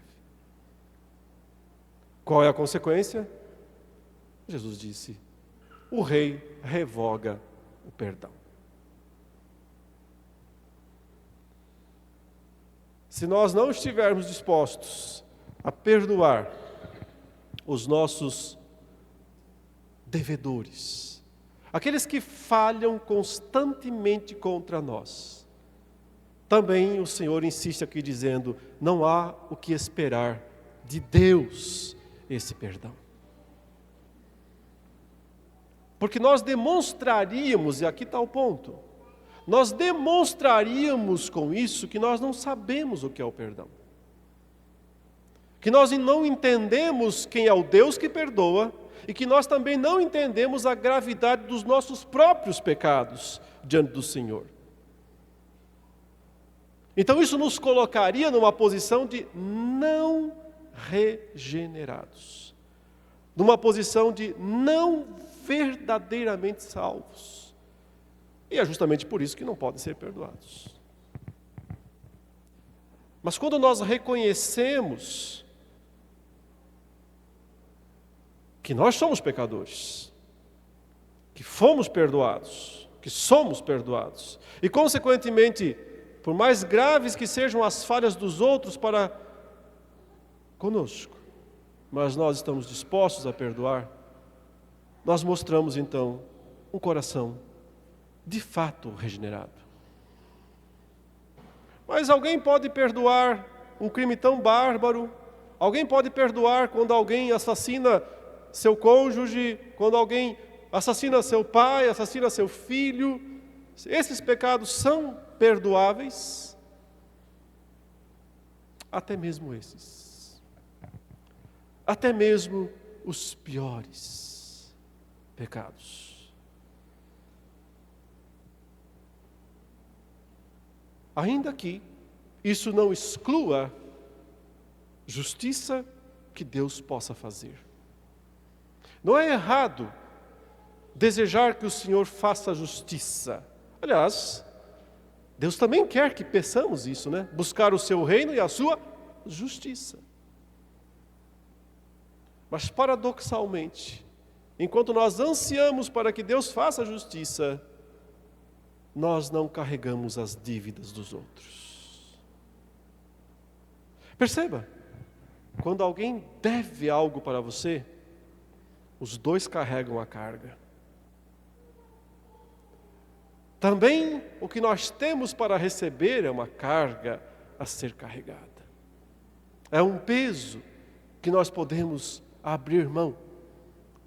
Qual é a consequência? Jesus disse: o rei revoga o perdão. Se nós não estivermos dispostos a perdoar os nossos devedores, aqueles que falham constantemente contra nós, também o Senhor insiste aqui dizendo: não há o que esperar de Deus esse perdão. Porque nós demonstraríamos, e aqui está o ponto, nós demonstraríamos com isso que nós não sabemos o que é o perdão. Que nós não entendemos quem é o Deus que perdoa e que nós também não entendemos a gravidade dos nossos próprios pecados diante do Senhor. Então isso nos colocaria numa posição de não regenerados. Numa posição de não verdadeiramente salvos. E é justamente por isso que não podem ser perdoados. Mas quando nós reconhecemos que nós somos pecadores, que fomos perdoados, que somos perdoados, e consequentemente, por mais graves que sejam as falhas dos outros, para conosco, mas nós estamos dispostos a perdoar, nós mostramos então um coração de fato regenerado. Mas alguém pode perdoar um crime tão bárbaro? Alguém pode perdoar quando alguém assassina seu cônjuge, quando alguém assassina seu pai, assassina seu filho? Esses pecados são perdoáveis? Até mesmo esses. Até mesmo os piores pecados. Ainda que isso não exclua justiça que Deus possa fazer. Não é errado desejar que o Senhor faça justiça. Aliás, Deus também quer que peçamos isso, né? Buscar o seu reino e a sua justiça. Mas paradoxalmente, enquanto nós ansiamos para que Deus faça justiça, nós não carregamos as dívidas dos outros. Perceba, quando alguém deve algo para você, os dois carregam a carga. Também o que nós temos para receber é uma carga a ser carregada. É um peso que nós podemos abrir mão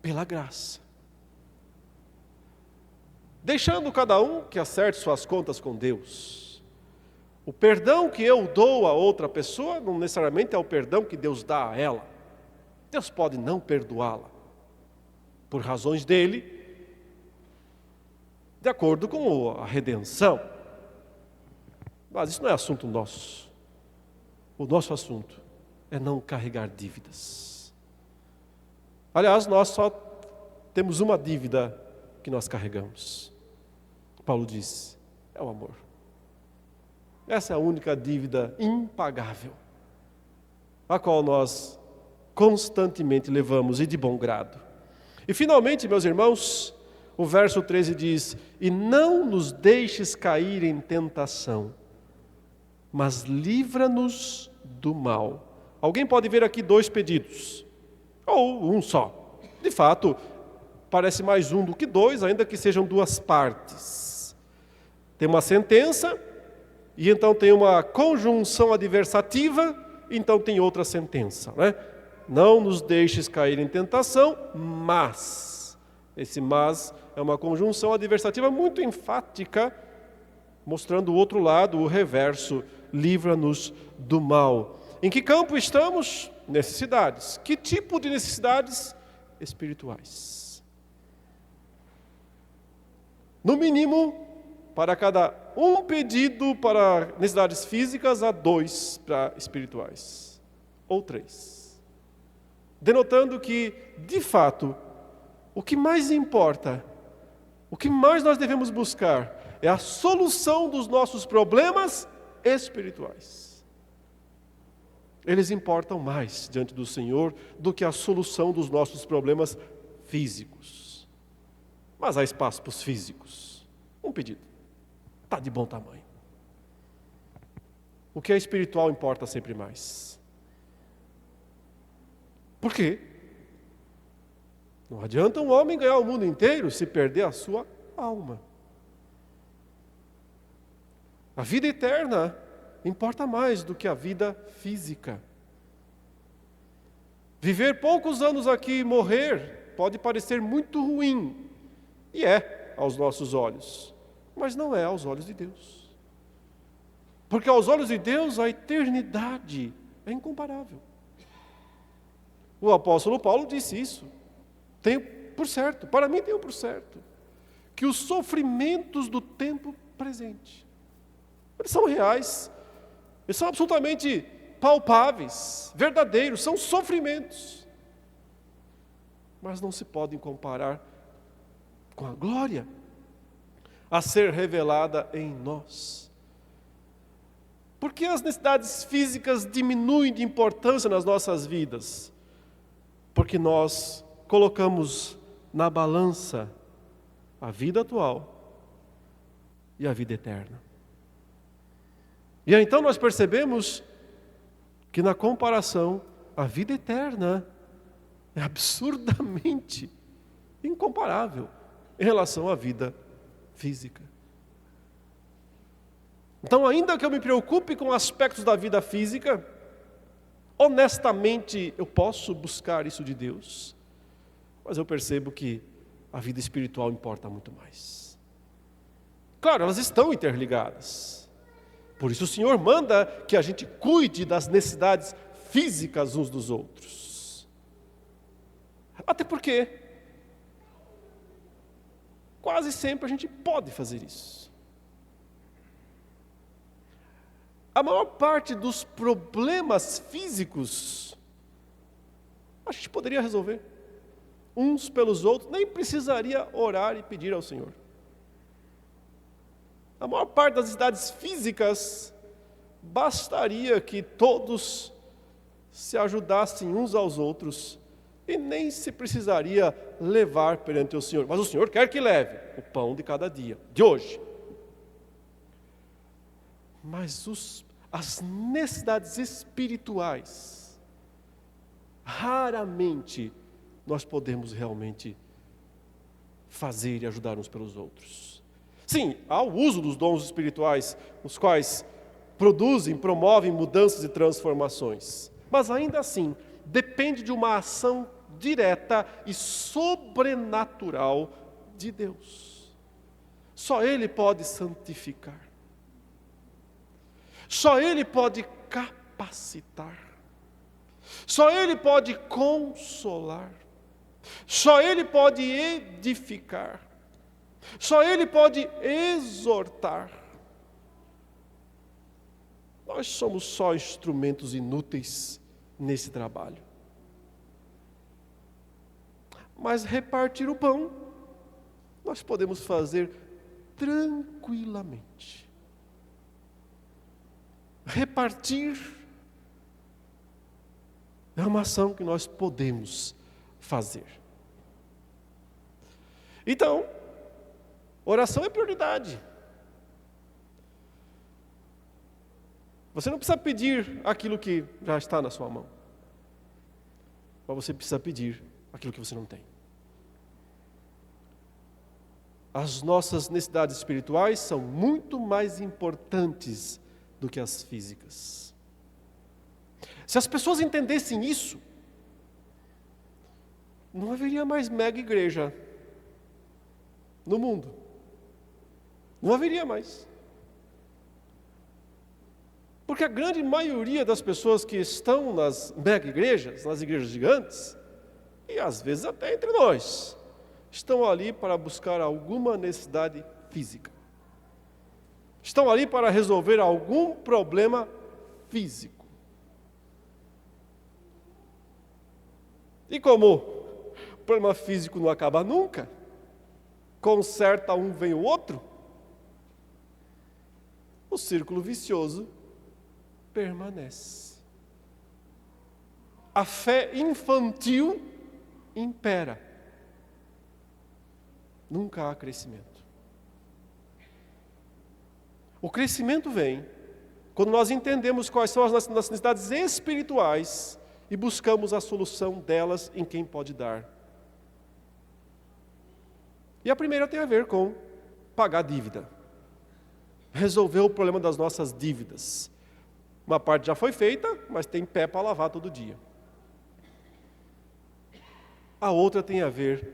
pela graça. Deixando cada um que acerte suas contas com Deus. O perdão que eu dou a outra pessoa não necessariamente é o perdão que Deus dá a ela. Deus pode não perdoá-la, por razões dele, de acordo com a redenção. Mas isso não é assunto nosso. O nosso assunto é não carregar dívidas. Aliás, nós só temos uma dívida que nós carregamos. Paulo diz, é o amor. Essa é a única dívida impagável, a qual nós constantemente levamos e de bom grado. E finalmente, meus irmãos, o verso 13 diz, e não nos deixes cair em tentação, mas livra-nos do mal. Alguém pode ver aqui dois pedidos, ou um só. De fato, parece mais um do que dois, ainda que sejam duas partes. Tem uma sentença, e então tem uma conjunção adversativa, e então tem outra sentença, né? Não nos deixes cair em tentação, mas. Esse mas é uma conjunção adversativa muito enfática, mostrando o outro lado, o reverso, livra-nos do mal. Em que campo estamos? Necessidades. Que tipo de necessidades? Espirituais. No mínimo, para cada um pedido para necessidades físicas, há 2 para espirituais. Ou 3. Denotando que, de fato, o que mais importa, o que mais nós devemos buscar, é a solução dos nossos problemas espirituais. Eles importam mais diante do Senhor do que a solução dos nossos problemas físicos. Mas há espaço para os físicos. Um pedido. Está de bom tamanho. O que é espiritual importa sempre mais. Por quê? Não adianta um homem ganhar o mundo inteiro se perder a sua alma. A vida eterna importa mais do que a vida física. Viver poucos anos aqui e morrer pode parecer muito ruim. E é aos nossos olhos. Mas não é aos olhos de Deus. Porque aos olhos de Deus a eternidade é incomparável. O apóstolo Paulo disse isso. Tenho por certo, para mim tenho por certo, que os sofrimentos do tempo presente, eles são reais, eles são absolutamente palpáveis, verdadeiros, são sofrimentos, mas não se podem comparar com a glória a ser revelada em nós. Porque as necessidades físicas diminuem de importância nas nossas vidas? Porque nós colocamos na balança a vida atual e a vida eterna. E então nós percebemos que na comparação, a vida eterna é absurdamente incomparável em relação à vida física. Então, ainda que eu me preocupe com aspectos da vida física, honestamente eu posso buscar isso de Deus, mas eu percebo que a vida espiritual importa muito mais. Claro, elas estão interligadas. Por isso o Senhor manda que a gente cuide das necessidades físicas uns dos outros. Até porque quase sempre a gente pode fazer isso. A maior parte dos problemas físicos a gente poderia resolver uns pelos outros, nem precisaria orar e pedir ao Senhor. A maior parte das necessidades físicas bastaria que todos se ajudassem uns aos outros e nem se precisaria levar perante o Senhor. Mas o Senhor quer que leve o pão de cada dia, de hoje. Mas as necessidades espirituais, raramente nós podemos realmente fazer e ajudar uns pelos outros. Sim, há o uso dos dons espirituais, os quais promovem mudanças e transformações. Mas ainda assim, depende de uma ação direta e sobrenatural de Deus. Só Ele pode santificar. Só Ele pode capacitar. Só Ele pode consolar. Só Ele pode edificar. Só Ele pode exortar. Nós somos só instrumentos inúteis nesse trabalho. Mas repartir o pão, nós podemos fazer tranquilamente. Repartir é uma ação que nós podemos fazer. Então, oração é prioridade. Você não precisa pedir aquilo que já está na sua mão. Mas você precisa pedir aquilo que você não tem. As nossas necessidades espirituais são muito mais importantes do que as físicas. Se as pessoas entendessem isso, não haveria mais mega igreja no mundo. Não haveria mais. Porque a grande maioria das pessoas que estão nas mega igrejas, nas igrejas gigantes, e às vezes até entre nós, estão ali para buscar alguma necessidade física. Estão ali para resolver algum problema físico. E como o problema físico não acaba nunca, conserta um, vem o outro, o círculo vicioso permanece. A fé infantil impera. Nunca há crescimento. O crescimento vem quando nós entendemos quais são as nossas necessidades espirituais e buscamos a solução delas em quem pode dar. E a primeira tem a ver com pagar dívida. Resolver o problema das nossas dívidas. Uma parte já foi feita, mas tem pé para lavar todo dia. A outra tem a ver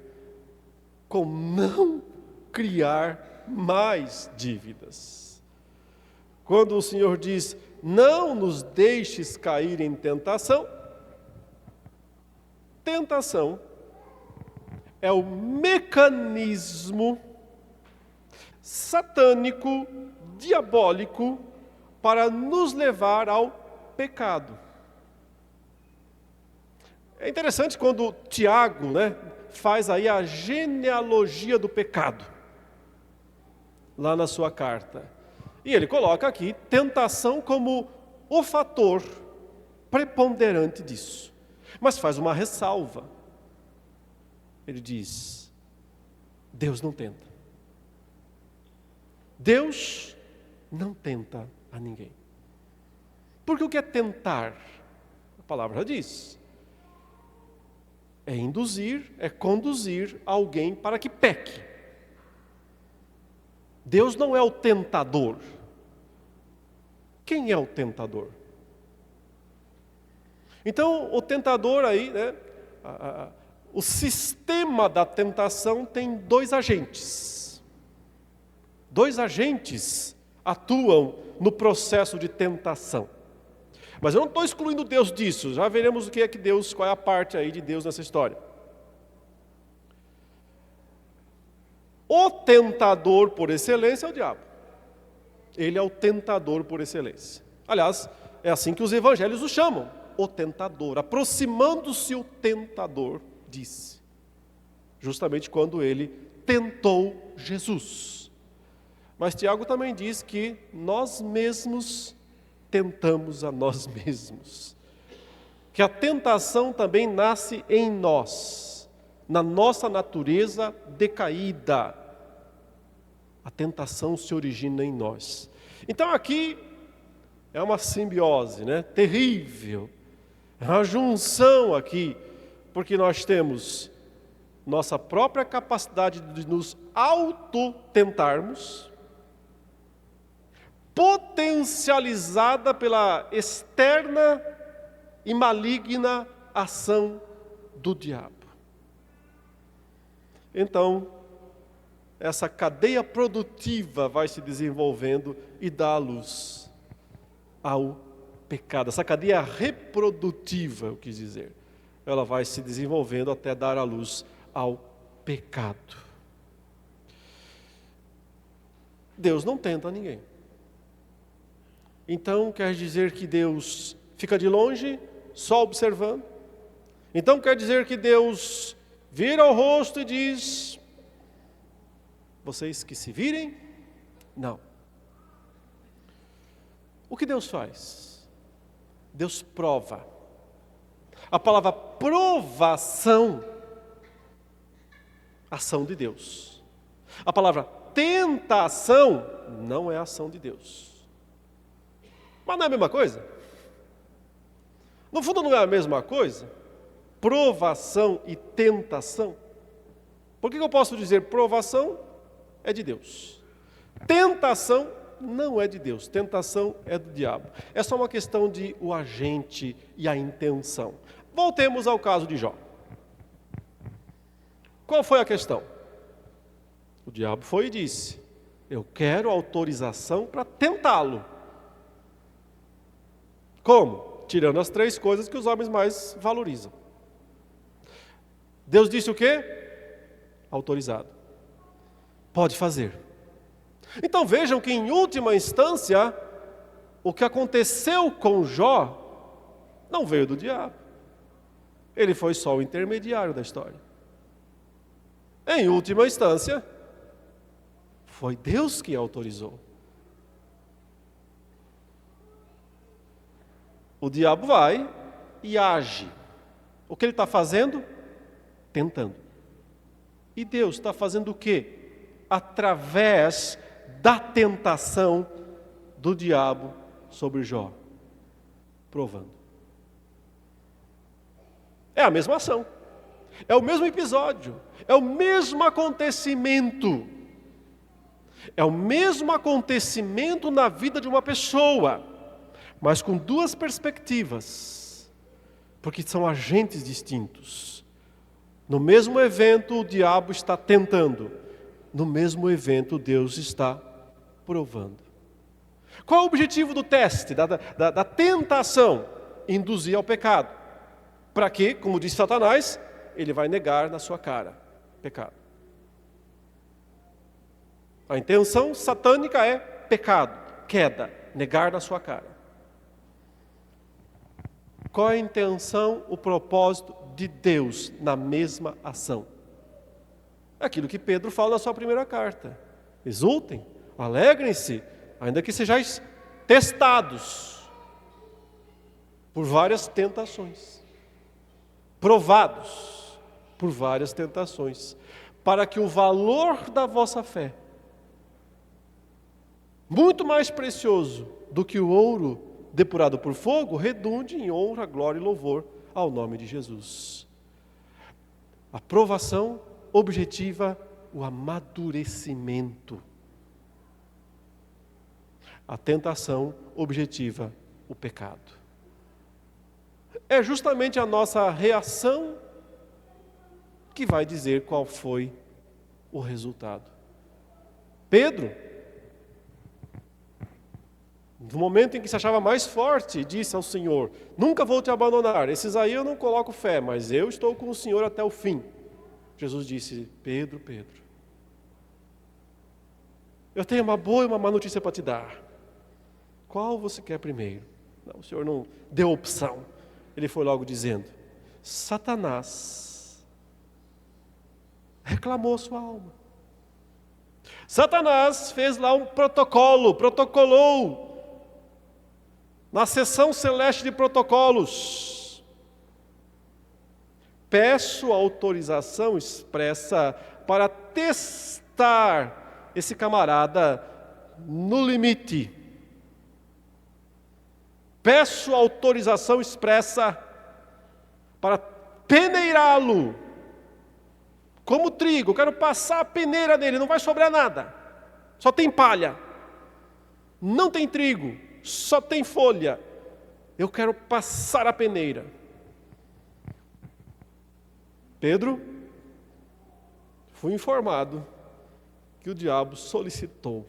com não criar mais dívidas. Quando o Senhor diz, não nos deixes cair em tentação, tentação é o mecanismo satânico, diabólico, para nos levar ao pecado. É interessante quando Tiago, faz aí a genealogia do pecado, lá na sua carta. E ele coloca aqui tentação como o fator preponderante disso. Mas faz uma ressalva. Ele diz, Deus não tenta. Deus não tenta a ninguém. Porque o que é tentar? palavra já diz. É induzir, é conduzir alguém para que peque. Deus não é o tentador. Quem é o tentador? Então, o tentador aí, né, o sistema da tentação tem dois agentes. Dois agentes atuam no processo de tentação. Mas eu não estou excluindo Deus disso. Já veremos o que é que Deus, qual é a parte aí de Deus nessa história. O tentador por excelência é o diabo. Ele é o tentador por excelência. Aliás, é assim que os evangelhos o chamam. O tentador. Aproximando-se o tentador, disse. Justamente quando ele tentou Jesus. Mas Tiago também diz que nós mesmos tentamos a nós mesmos. Que a tentação também nasce em nós, na nossa natureza decaída. A tentação se origina em nós. Então aqui é uma simbiose, né? Terrível. É uma junção aqui, porque nós temos nossa própria capacidade de nos auto-tentarmos, potencializada pela externa e maligna ação do diabo. Então, essa cadeia produtiva vai se desenvolvendo e dá à luz ao pecado. Essa cadeia reprodutiva, eu quis dizer, ela vai se desenvolvendo até dar à luz ao pecado. Deus não tenta ninguém. Então quer dizer que Deus fica de longe, só observando? Então quer dizer que Deus vira o rosto e diz: vocês que se virem? Não. O que Deus faz? Deus prova. A palavra provação, ação de Deus. A palavra tentação não é ação de Deus. Mas não é a mesma coisa? No fundo não é a mesma coisa? Provação e tentação. Por que eu posso dizer provação é de Deus? Tentação não é de Deus. Tentação é do diabo. É só uma questão de o agente e a intenção. Voltemos ao caso de Jó. Qual foi a questão? O diabo foi e disse: eu quero autorização para tentá-lo. Como? Tirando as três coisas que os homens mais valorizam. Deus disse o quê? Autorizado. Pode fazer. Então vejam que em última instância, o que aconteceu com Jó não veio do diabo. Ele foi só o intermediário da história. Em última instância, foi Deus que autorizou. O diabo vai e age. O que ele está fazendo? Tentando. E Deus está fazendo o quê? Através da tentação do diabo sobre Jó. Provando. É a mesma ação. É o mesmo episódio. É o mesmo acontecimento. É o mesmo acontecimento na vida de uma pessoa, mas com duas perspectivas, porque são agentes distintos. No mesmo evento, o diabo está tentando. No mesmo evento, Deus está provando. Qual é o objetivo do teste, da tentação? Induzir ao pecado. Para que, como disse Satanás, ele vai negar na sua cara pecado. A intenção satânica é pecado, queda, negar na sua cara. Qual é a intenção, o propósito de Deus na mesma ação? Aquilo que Pedro fala na sua primeira carta. Exultem, alegrem-se, ainda que sejais testados por várias tentações. Provados por várias tentações. Para que o valor da vossa fé, muito mais precioso do que o ouro depurado por fogo, redunde em honra, glória e louvor ao nome de Jesus. A provação objetiva, o amadurecimento. A tentação objetiva, o pecado. É justamente a nossa reação que vai dizer qual foi o resultado. Pedro, no momento em que se achava mais forte, disse ao Senhor: nunca vou te abandonar, esses aí eu não coloco fé, mas eu estou com o Senhor até o fim. Jesus disse: Pedro, Pedro, eu tenho uma boa e uma má notícia para te dar. Qual você quer primeiro? Não, o Senhor não deu opção. Ele foi logo dizendo: Satanás reclamou sua alma. Satanás fez lá um protocolou na seção celeste de protocolos. Peço autorização expressa para testar esse camarada no limite. Peço autorização expressa para peneirá-lo como trigo. Eu quero passar a peneira nele, não vai sobrar nada. Só tem palha. Não tem trigo, só tem folha. Eu quero passar a peneira. Pedro, fui informado que o diabo solicitou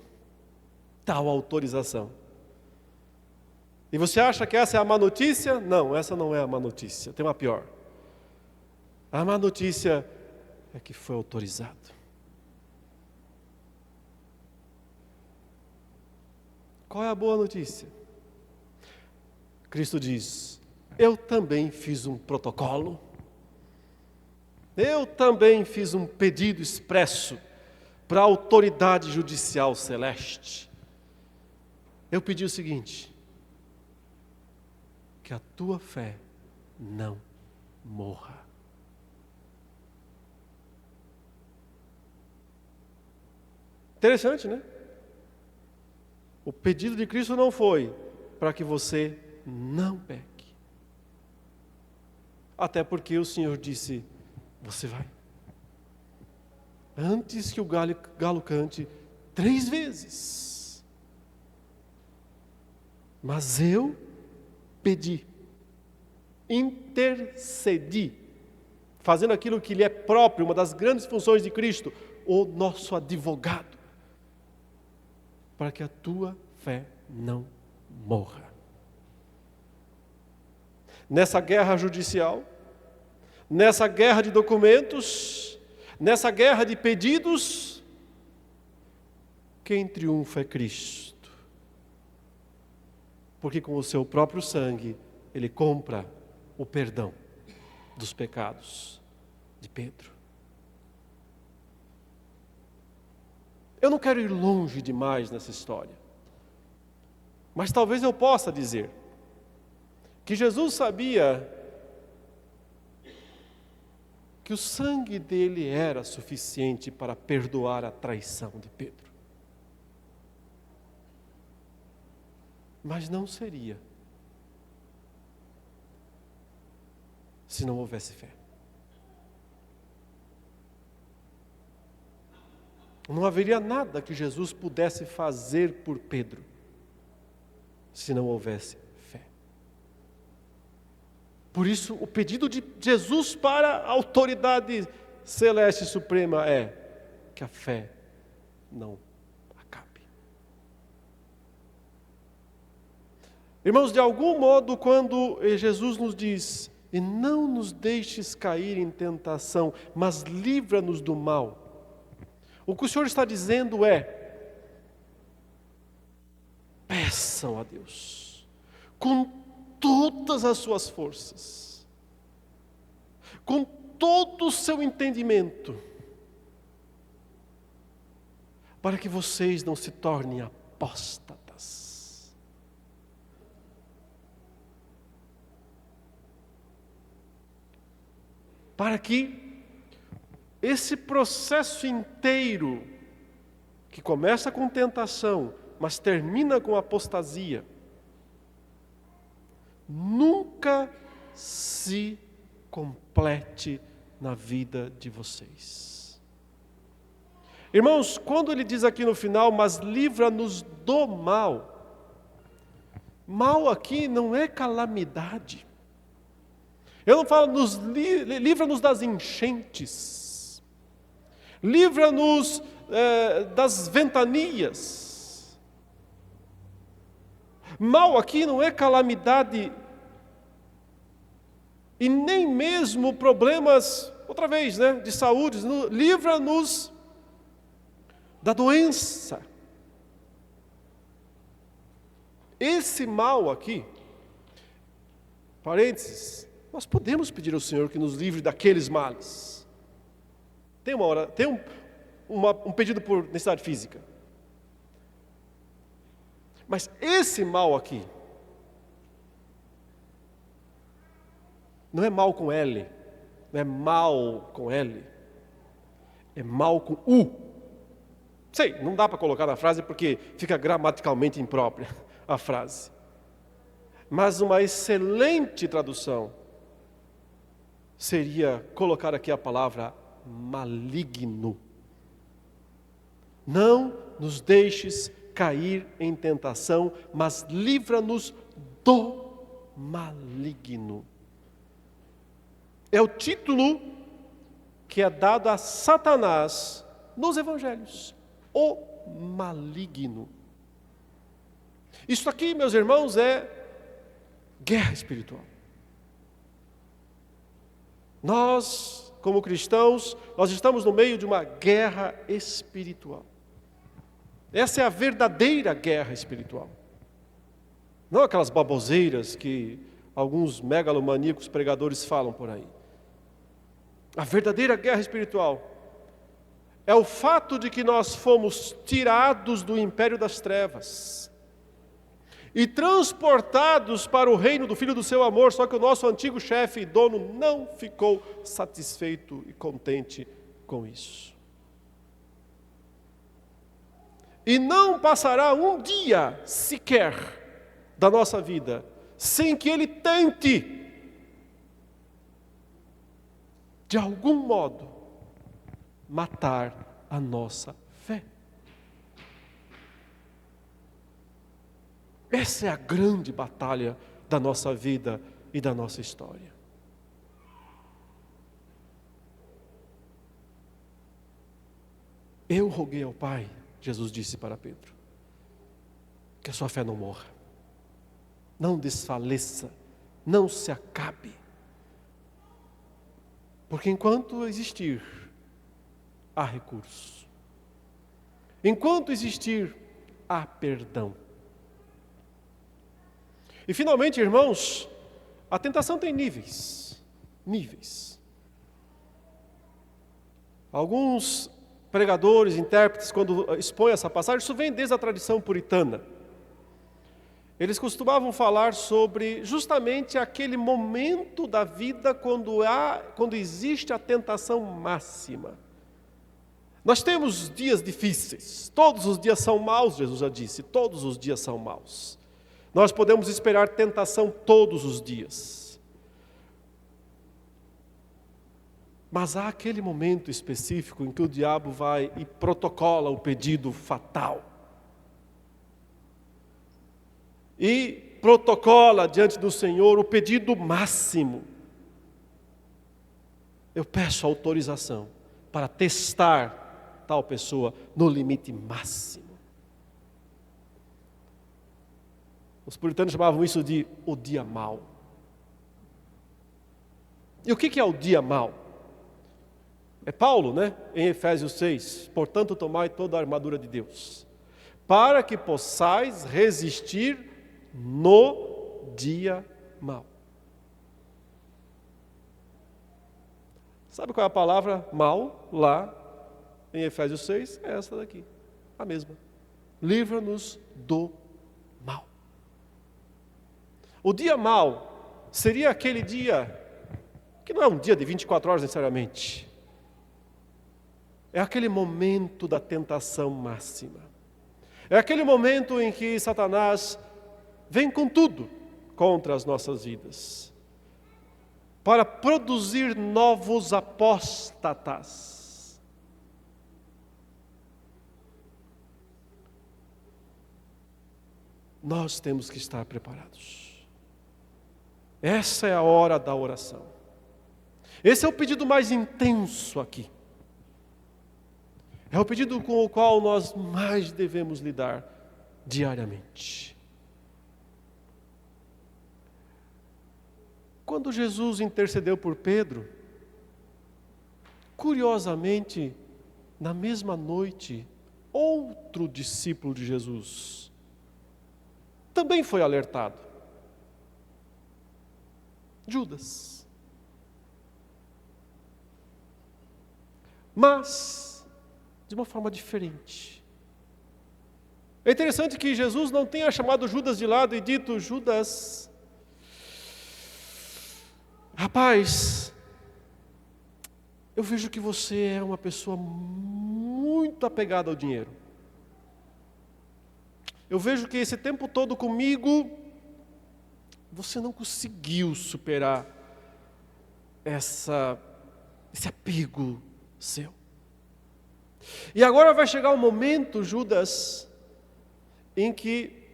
tal autorização. E você acha que essa é a má notícia? Não, essa não é a má notícia. Tem uma pior. A má notícia é que foi autorizado. Qual é a boa notícia? Cristo diz: eu também fiz um protocolo. Eu também fiz um pedido expresso para a autoridade judicial celeste. Eu pedi o seguinte: que a tua fé não morra. Interessante, né? O pedido de Cristo não foi para que você não peque. Até porque o Senhor disse: você vai. Antes que o galo cante 3 vezes. Mas eu pedi, intercedi, fazendo aquilo que lhe é próprio, uma das grandes funções de Cristo, o nosso advogado, para que a tua fé não morra. Nessa guerra judicial, nessa guerra de documentos, nessa guerra de pedidos, quem triunfa é Cristo. Porque com o seu próprio sangue, Ele compra o perdão dos pecados de Pedro. Eu não quero ir longe demais nessa história, mas talvez eu possa dizer que Jesus sabia que o sangue dele era suficiente para perdoar a traição de Pedro. Mas não seria se não houvesse fé. Não haveria nada que Jesus pudesse fazer por Pedro se não houvesse fé. Por isso, o pedido de Jesus para a autoridade celeste suprema é que a fé não acabe. Irmãos, de algum modo, quando Jesus nos diz: e não nos deixes cair em tentação, mas livra-nos do mal, o que o Senhor está dizendo é: peçam a Deus com todas as suas forças, com todo o seu entendimento, para que vocês não se tornem apóstatas. Para que esse processo inteiro, que começa com tentação, mas termina com apostasia, nunca se complete na vida de vocês. Irmãos, quando ele diz aqui no final, mas livra-nos do mal. Mal aqui não é calamidade. Eu não falo, livra-nos das enchentes. Livra-nos das ventanias. Mal aqui não é calamidade e nem mesmo problemas, outra vez, de saúde. Livra-nos da doença. Esse mal aqui, parênteses, nós podemos pedir ao Senhor que nos livre daqueles males. Tem um pedido por necessidade física. Mas esse mal aqui, não é mal com L, não é mal com L, é mal com U. Sei, não dá para colocar na frase porque fica gramaticalmente imprópria a frase. Mas uma excelente tradução seria colocar aqui a palavra maligno. Não nos deixes cair em tentação, mas livra-nos do maligno. É o título que é dado a Satanás nos evangelhos. O maligno. Isso aqui, meus irmãos, é guerra espiritual. Nós, como cristãos, nós estamos no meio de uma guerra espiritual. Essa é a verdadeira guerra espiritual. Não aquelas baboseiras que alguns megalomaníacos pregadores falam por aí. A verdadeira guerra espiritual é o fato de que nós fomos tirados do império das trevas e transportados para o reino do Filho do seu amor, só que o nosso antigo chefe e dono não ficou satisfeito e contente com isso. E não passará um dia sequer da nossa vida sem que ele tente, de algum modo, matar a nossa fé. Essa é a grande batalha da nossa vida e da nossa história. Eu roguei ao Pai, Jesus disse para Pedro, que a sua fé não morra, não desfaleça, não se acabe. Porque enquanto existir, há recurso. Enquanto existir, há perdão. E finalmente, irmãos, a tentação tem níveis. Alguns pregadores, intérpretes, quando expõem essa passagem, isso vem desde a tradição puritana. Eles costumavam falar sobre justamente aquele momento da vida quando existe a tentação máxima. Nós temos dias difíceis, todos os dias são maus, Jesus já disse, todos os dias são maus. Nós podemos esperar tentação todos os dias. Mas há aquele momento específico em que o diabo vai e protocola o pedido fatal. E protocola diante do Senhor o pedido máximo. Eu peço autorização para testar tal pessoa no limite máximo. Os puritanos chamavam isso de o dia mau. E o que é o dia mau? É Paulo, em Efésios 6, portanto tomai toda a armadura de Deus, para que possais resistir no dia mau. Sabe qual é a palavra mal lá em Efésios 6? É essa daqui, a mesma. Livra-nos do mal. O dia mau seria aquele dia, que não é um dia de 24 horas necessariamente, é aquele momento da tentação máxima. É aquele momento em que Satanás vem com tudo, contra as nossas vidas, para produzir novos apóstatas. Nós temos que estar preparados. Essa é a hora da oração. Esse é o pedido mais intenso aqui. É o pedido com o qual nós mais devemos lidar diariamente. Quando Jesus intercedeu por Pedro, curiosamente, na mesma noite, outro discípulo de Jesus também foi alertado. Judas. Mas de uma forma diferente. É interessante que Jesus não tenha chamado Judas de lado e dito: Judas, rapaz, eu vejo que você é uma pessoa muito apegada ao dinheiro. Eu vejo que esse tempo todo comigo, você não conseguiu superar esse apego seu. E agora vai chegar um momento, Judas, em que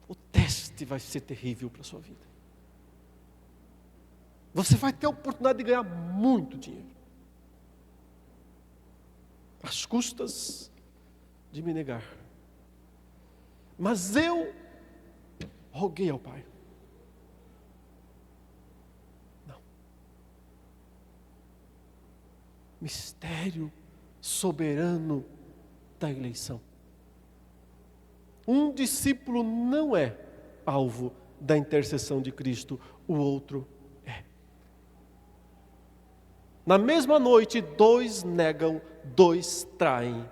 o teste vai ser terrível para a sua vida. Você vai ter a oportunidade de ganhar muito dinheiro, às custas de me negar. Mas eu roguei ao Pai. Não. Mistério soberano da eleição. Um discípulo não é alvo da intercessão de Cristo, o outro é. Na mesma noite, 2 negam, 2 traem,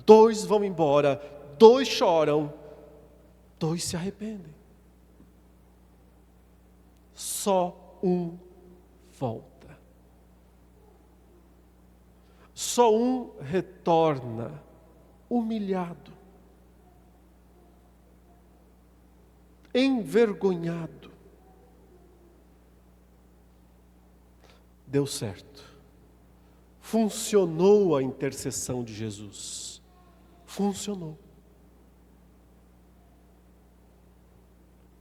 2 vão embora, 2 choram, 2 se arrependem. Só um volta. Só um retorna, humilhado, envergonhado. Deu certo. Funcionou a intercessão de Jesus. Funcionou.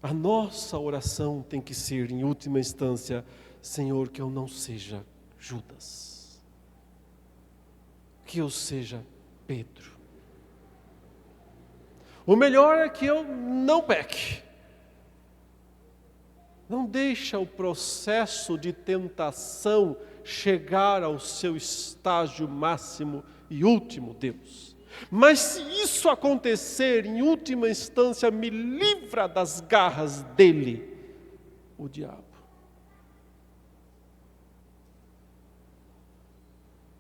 A nossa oração tem que ser, em última instância: Senhor, que eu não seja Judas, que eu seja Pedro. O melhor é que eu não peque. Não deixa o processo de tentação chegar ao seu estágio máximo e último, Deus. Mas se isso acontecer, em última instância, me livra das garras dele, o diabo.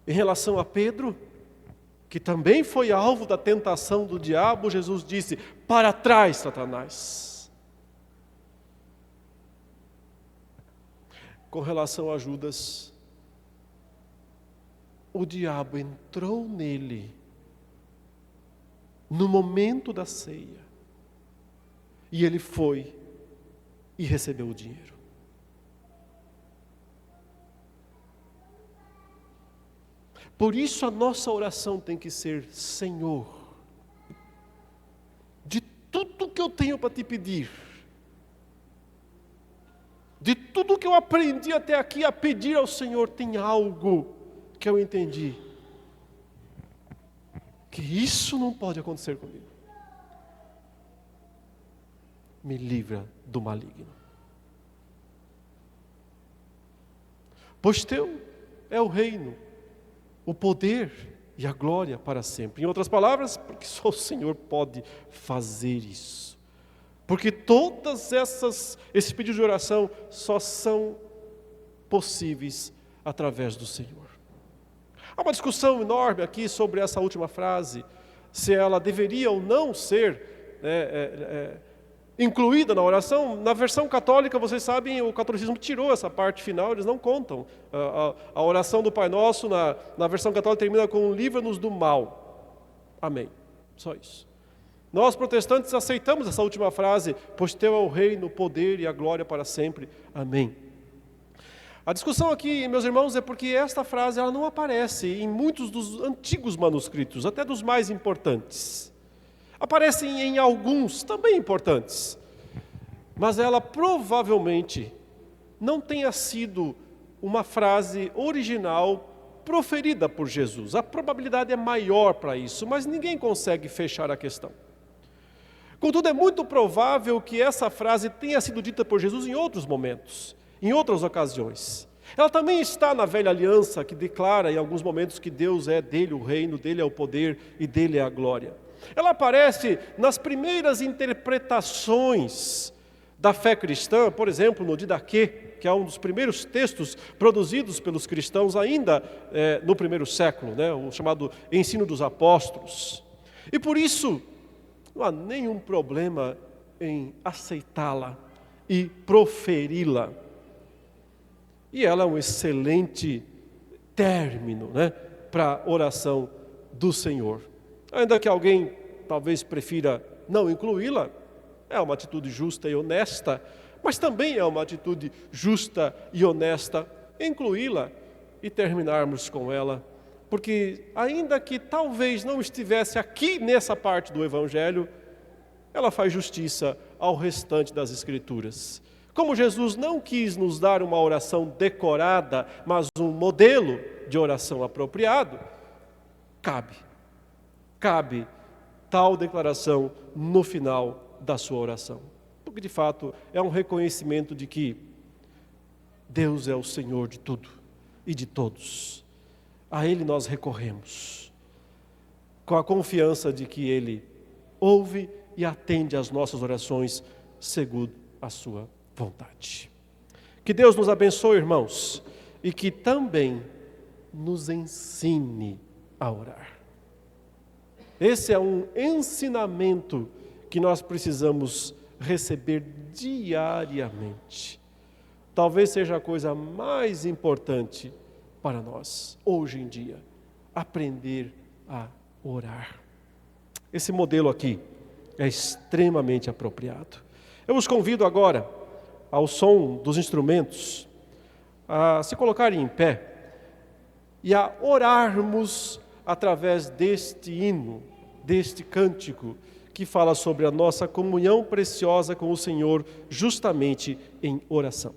Em relação a Pedro, que também foi alvo da tentação do diabo, Jesus disse: para trás, Satanás. Com relação a Judas, o diabo entrou nele no momento da ceia, e ele foi e recebeu o dinheiro. Por isso a nossa oração tem que ser: Senhor, de tudo que eu tenho para te pedir, de tudo que eu aprendi até aqui a pedir ao Senhor, tem algo que eu entendi, que isso não pode acontecer comigo. Me livra do maligno. Pois teu é o reino, o poder e a glória para sempre. Em outras palavras, porque só o Senhor pode fazer isso. Porque todas esses pedidos de oração só são possíveis através do Senhor. Há uma discussão enorme aqui sobre essa última frase, se ela deveria ou não ser incluída na oração. Na versão católica, vocês sabem, o catolicismo tirou essa parte final, eles não contam. A oração do Pai Nosso, na versão católica, termina com: livra-nos do mal. Amém. Só isso. Nós, protestantes, aceitamos essa última frase, pois teu é o reino, o poder e a glória para sempre. Amém. A discussão aqui, meus irmãos, é porque esta frase ela não aparece em muitos dos antigos manuscritos, até dos mais importantes. Aparecem em alguns também importantes, mas ela provavelmente não tenha sido uma frase original proferida por Jesus. A probabilidade é maior para isso, mas ninguém consegue fechar a questão. Contudo, é muito provável que essa frase tenha sido dita por Jesus em outros momentos, em outras ocasiões. Ela também está na velha aliança, que declara em alguns momentos que Deus é dele o reino, dele é o poder e dele é a glória. Ela aparece nas primeiras interpretações da fé cristã, por exemplo, no Didaquê, que é um dos primeiros textos produzidos pelos cristãos ainda no primeiro século, o chamado Ensino dos Apóstolos. E por isso, não há nenhum problema em aceitá-la e proferi-la. E ela é um excelente término para a oração do Senhor. Ainda que alguém talvez prefira não incluí-la, é uma atitude justa e honesta, mas também é uma atitude justa e honesta incluí-la e terminarmos com ela, porque ainda que talvez não estivesse aqui nessa parte do Evangelho, ela faz justiça ao restante das Escrituras. Como Jesus não quis nos dar uma oração decorada, mas um modelo de oração apropriado, cabe tal declaração no final da sua oração. Porque de fato é um reconhecimento de que Deus é o Senhor de tudo e de todos. A Ele nós recorremos, com a confiança de que Ele ouve e atende às nossas orações segundo a sua vontade. Que Deus nos abençoe, irmãos, e que também nos ensine a orar. Esse é um ensinamento que nós precisamos receber diariamente. Talvez seja a coisa mais importante para nós, hoje em dia, aprender a orar. Esse modelo aqui é extremamente apropriado. Eu os convido agora, ao som dos instrumentos, a se colocarem em pé e a orarmos através deste hino, deste cântico, que fala sobre a nossa comunhão preciosa com o Senhor, justamente em oração.